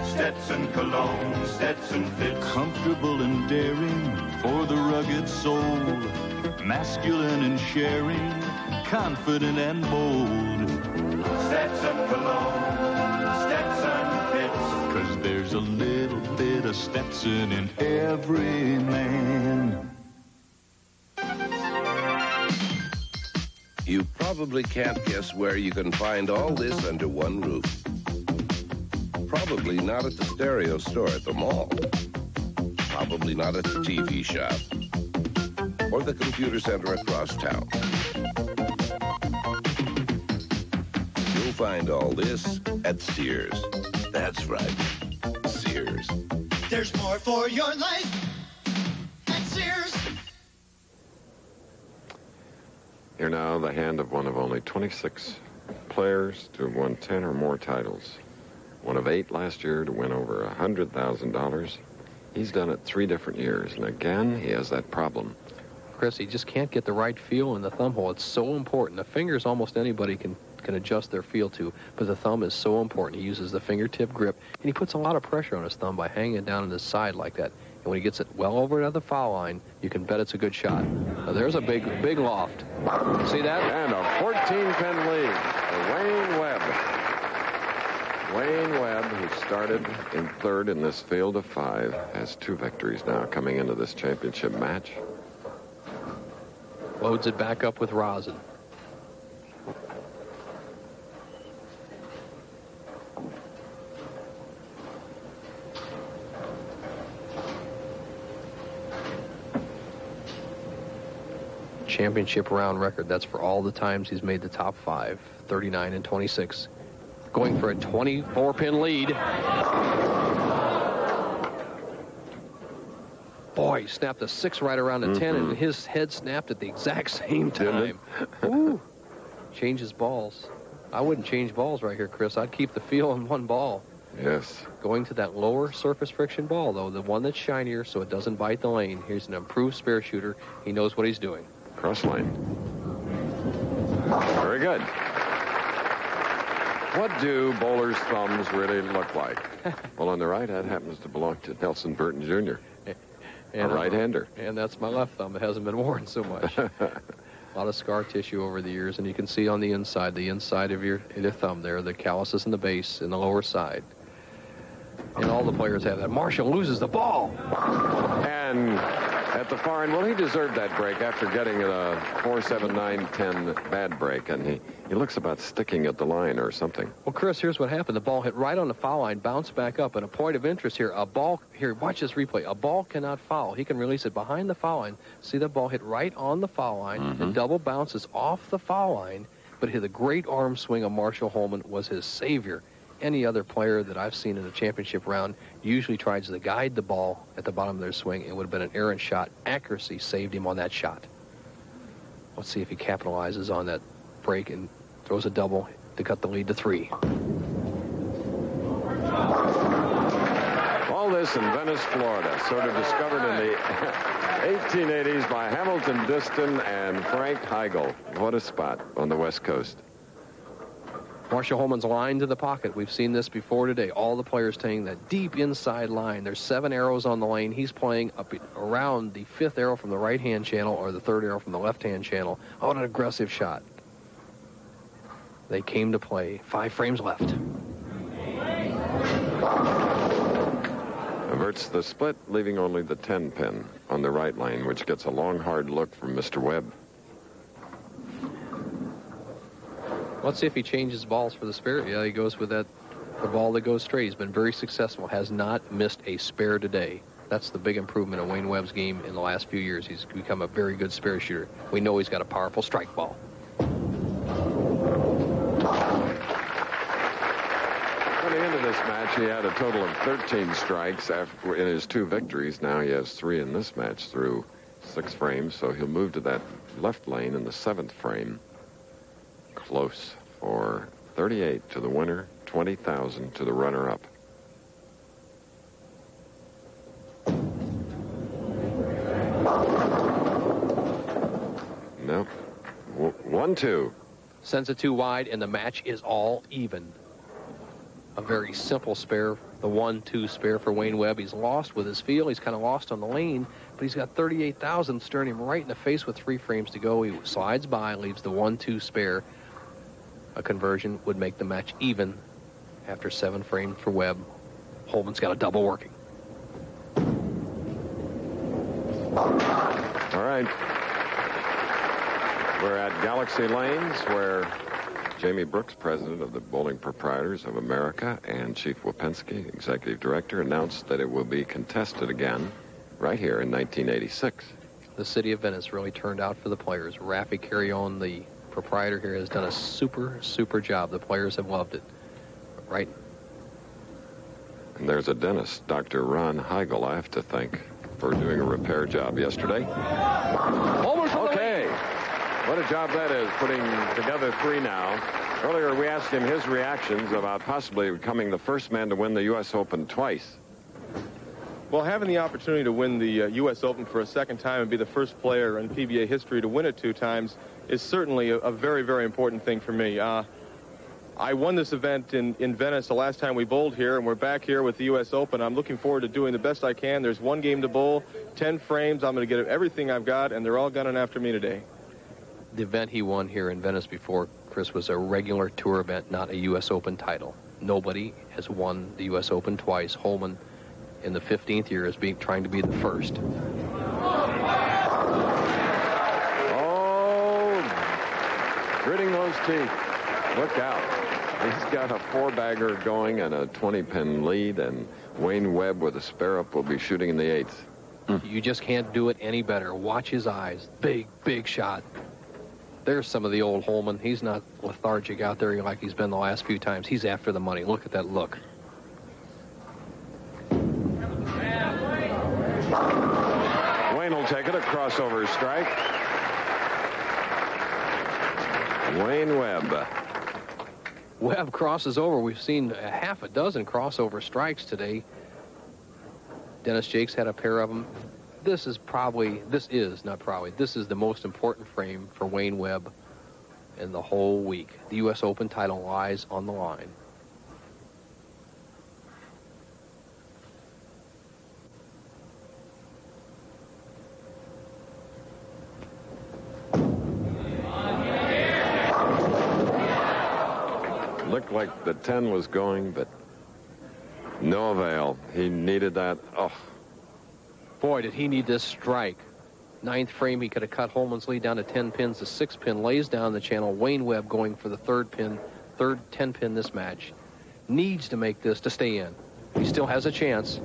Stetson cologne, Stetson fits. Comfortable and daring for the rugged soul. Masculine and sharing, confident and bold. Stetson cologne, Stetson fits. 'Cause there's a little bit of Stetson in every man. You probably can't guess where you can find all this under one roof. Probably not at the stereo store at the mall. Probably not at the TV shop. Or the computer center across town. You'll find all this at Sears. That's right, Sears. There's more for your life at Sears. Here now, the hand of one of only 26 players to have won 10 or more titles. One of 8 last year to win over $100,000. He's done it 3 different years, and again, he has that problem. Chris, he just can't get the right feel in the thumb hole. It's so important. The fingers, almost anybody can adjust their feel to, but the thumb is so important. He uses the fingertip grip, and he puts a lot of pressure on his thumb by hanging it down on his side like that. And when he gets it well over to the foul line, you can bet it's a good shot. Now, there's a big loft. See that? And a 14-pin lead for Wayne Webb. Wayne Webb, who started in 3rd in this field of 5, has 2 victories now coming into this championship match. Loads it back up with rosin. Championship round record. That's for all the times he's made the top 5, 39 and 26. Going for a 24-pin lead. Boy, he snapped a 6 right around the 10, and his head snapped at the exact same time. Ooh. Changes balls. I wouldn't change balls right here, Chris. I'd keep the feel in one ball. Yes. Going to that lower surface friction ball, though, the one that's shinier so it doesn't bite the lane. Here's an improved spare shooter. He knows what he's doing. Cross lane. Very good. What do bowlers' thumbs really look like? Well, on the right, that happens to belong to Nelson Burton, Jr., a right-hander. And that's my left thumb. It hasn't been worn so much. A lot of scar tissue over the years, and you can see on the inside of your thumb there, the calluses in the base and the lower side. And all the players have that. Marshall loses the ball. And at the far end, well, he deserved that break after getting a 4-7-9-10 bad break, and he looks about sticking at the line or something. Well, Chris, here's what happened. The ball hit right on the foul line, bounced back up, and a point of interest here. A ball, here, watch this replay. A ball cannot foul. He can release it behind the foul line. See the ball hit right on the foul line. It double bounces off the foul line, but the great arm swing of Marshall Holman was his savior. Any other player that I've seen in a championship round usually tries to guide the ball at the bottom of their swing. It would have been an errant shot. Accuracy saved him on that shot. Let's see if he capitalizes on that break and throws a double to cut the lead to 3. All this in Venice, Florida, sort of discovered in the 1880s by Hamilton Diston and Frank Heigl. What a spot on the West Coast. Marshall Holman's line to the pocket. We've seen this before today. All the players taking that deep inside line. There's 7 arrows on the lane. He's playing up around the 5th arrow from the right-hand channel or the 3rd arrow from the left-hand channel. Oh, what an aggressive shot. They came to play. 5 frames left. Averts the split, leaving only the 10-pin on the right lane, which gets a long, hard look from Mr. Webb. Let's see if he changes balls for the spare. Yeah, he goes with the ball that goes straight. He's been very successful. Has not missed a spare today. That's the big improvement in Wayne Webb's game in the last few years. He's become a very good spare shooter. We know he's got a powerful strike ball. Coming into the this match. He had a total of 13 strikes in his 2 victories. Now he has 3 in this match through 6 frames, so he'll move to that left lane in the 7th frame. Close for 38 to the winner, 20,000 to the runner-up. Nope. 1-2. Sends it 2 wide, and the match is all even. A very simple spare, the 1-2 spare for Wayne Webb. He's lost with his feel. He's kind of lost on the lane, but he's got 38,000 staring him right in the face with 3 frames to go. He slides by, leaves the 1-2 spare. A conversion would make the match even after 7 frames for Webb. Holman's got a double working. All right. We're at Galaxy Lanes, where Jamie Brooks, president of the Bowling Proprietors of America, and Chief Wapensky, executive director, announced that it will be contested again right here in 1986. The city of Venice really turned out for the players. Rafi Carrion, the proprietor here, has done a super job. The players have loved it. Right. And there's a dentist, Dr. Ron Heigl, I have to thank for doing a repair job yesterday. Okay. What a job that is, putting together 3 now. Earlier, we asked him his reactions about possibly becoming the first man to win the U.S. Open twice. Well, having the opportunity to win the U.S. Open for a second time and be the first player in PBA history to win it 2 times is certainly a very, very important thing for me. I won this event in Venice the last time we bowled here, and we're back here with the U.S. Open. I'm looking forward to doing the best I can. There's 1 game to bowl, 10 frames. I'm going to get everything I've got, and they're all gunning after me today. The event he won here in Venice before, Chris, was a regular tour event, not a U.S. Open title. Nobody has won the U.S. Open twice. Holman, in the 15th year, is trying to be the first. Oh, gritting those teeth. Look out. He's got a 4-bagger going and a 20-pin lead, and Wayne Webb with a spare-up will be shooting in the 8th. You just can't do it any better. Watch his eyes. Big shot. There's some of the old Holman. He's not lethargic out there like he's been the last few times. He's after the money. Look at that look. Wayne will take it, a crossover strike. Wayne Webb. Webb crosses over. We've seen a half a dozen crossover strikes today. Dennis Jakes had a pair of them. This is the most important frame for Wayne Webb in the whole week. The U.S. Open title lies on the line. Looked like the 10 was going, but no avail. He needed that. Oh. Boy, did he need this strike. 9th frame, he could have cut Holman's lead down to 10 pins. The 6th pin lays down the channel. Wayne Webb going for the 3rd 10 pin this match. Needs to make this to stay in. He still has a chance.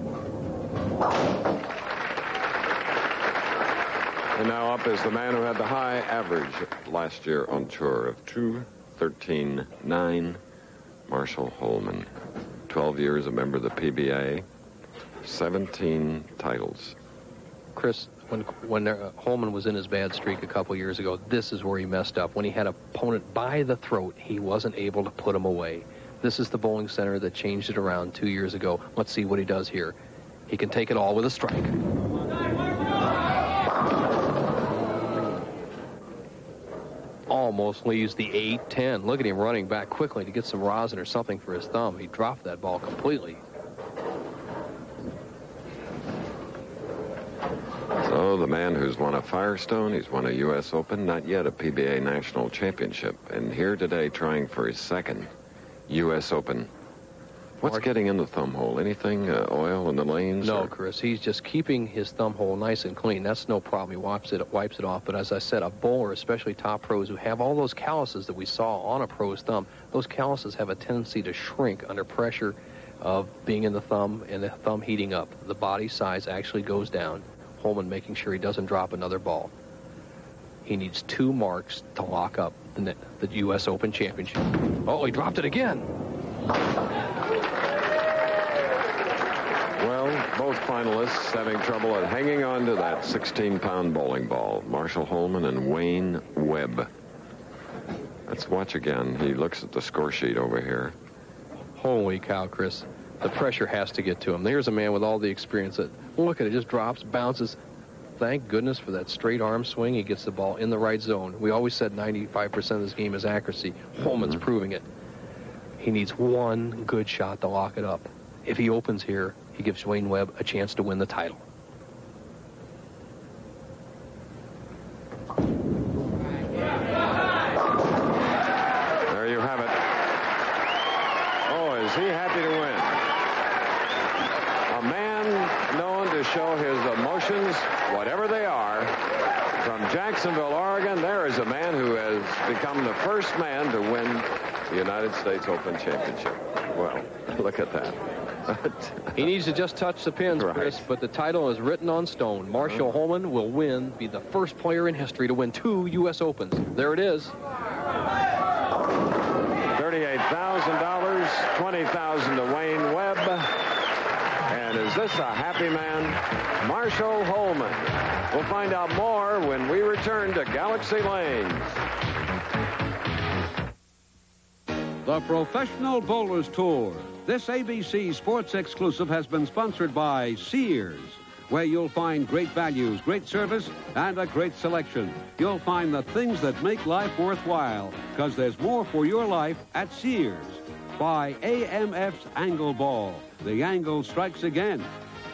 And now up is the man who had the high average last year on tour of 2:13.9, Marshall Holman. 12 years a member of the PBA, 17 titles. Chris, when Holman was in his bad streak a couple years ago, this is where he messed up. When he had an opponent by the throat, he wasn't able to put him away. This is the bowling center that changed it around 2 years ago. Let's see what he does here. He can take it all with a strike. Almost leaves the 8-10. Look at him running back quickly to get some rosin or something for his thumb. He dropped that ball completely. So the man who's won a Firestone, he's won a U.S. Open, not yet a PBA National Championship, and here today trying for his 2nd U.S. Open. What's getting in the thumb hole? Anything? Oil in the lanes? No, Chris. He's just keeping his thumb hole nice and clean. That's no problem. He wipes it off. But as I said, a bowler, especially top pros, who have all those calluses that we saw on a pro's thumb, those calluses have a tendency to shrink under pressure of being in the thumb and the thumb heating up. The body size actually goes down. Holman making sure he doesn't drop another ball. He needs 2 marks to lock up the U.S. Open Championship. Oh, he dropped it again. both finalists having trouble at hanging on to that 16-pound bowling ball. Marshall Holman and Wayne Webb. Let's watch again. He looks at the score sheet over here. Holy cow, Chris. The pressure has to get to him. Here's a man with all the experience that, look at it, just drops, bounces. Thank goodness for that straight arm swing. He gets the ball in the right zone. We always said 95% of this game is accuracy. Holman's proving it. He needs one good shot to lock it up. If he opens here, he gives Wayne Webb a chance to win the title. There you have it. Oh, is he happy to win? A man known to show his emotions, whatever they are. From Jacksonville, Oregon, there is a man who has become the first man to win the United States Open Championship. Well, look at that. He needs to just touch the pins, Chris, but the title is written on stone. Marshall Holman will be the first player in history to win 2 U.S. Opens. There it is. $38,000, $20,000 to Wayne Webb. And is this a happy man? Marshall Holman. We'll find out more when we return to Galaxy Lanes. The Professional Bowlers Tour. This ABC Sports exclusive has been sponsored by Sears, where you'll find great values, great service, and a great selection. You'll find the things that make life worthwhile, because there's more for your life at Sears. By AMF's Angle Ball. The angle strikes again.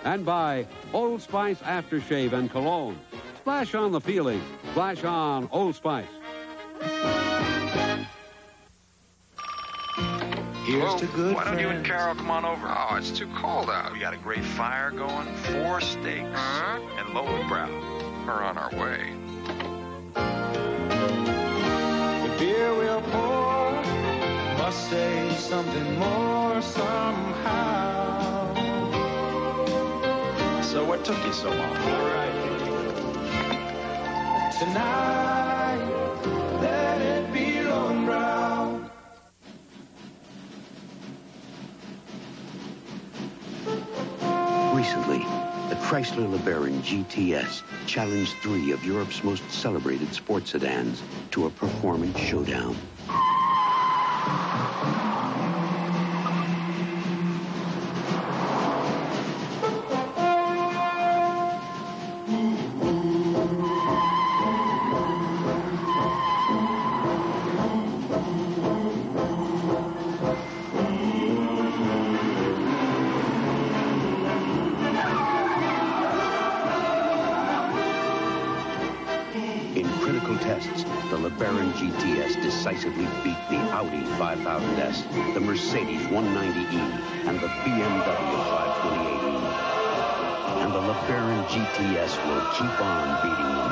And by Old Spice Aftershave and Cologne. Splash on the feeling. Splash on Old Spice. Here's to good Why don't you and Carol come on over? Oh, it's too cold out. We got a great fire going, 4 steaks, and lower brow. We're on our way. The beer we'll pour must say something more somehow. So what took you so long? All right. Tonight, let it be Lone Brown. Recently, the Chrysler LeBaron GTS challenged 3 of Europe's most celebrated sports sedans to a performance showdown. The LeBaron GTS decisively beat the Audi 5000S, the Mercedes 190E, and the BMW 528E. And the LeBaron GTS will keep on beating them.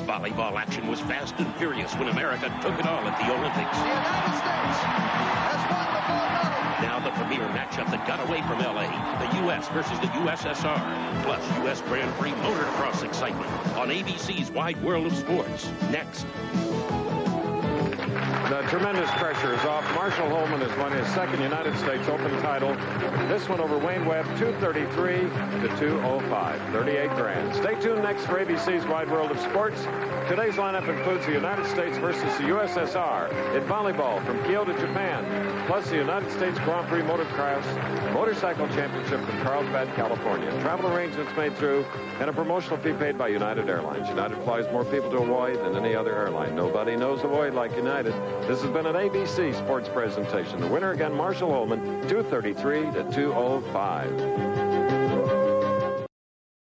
Volleyball action was fast and furious when America took it all at the Olympics. The United States has won the gold medal. Now the premier matchup that got away from L.A., the U.S. versus the USSR, plus U.S. Grand Prix motocross excitement on ABC's Wide World of Sports. Next. The tremendous pressure is off. Marshall Holman has won his 2nd United States Open title. This one over Wayne Webb, 233 to 205, 38 grand. Stay tuned next for ABC's Wide World of Sports. Today's lineup includes the United States versus the USSR in volleyball from Kyoto, Japan, plus the United States Grand Prix Motocross Motorcycle Championship from Carlsbad, California. Travel arrangements made through and a promotional fee paid by United Airlines. United flies more people to Hawaii than any other airline. Nobody knows Hawaii like United. This has been an ABC Sports presentation. The winner again, Marshall Holman, 233 to 205.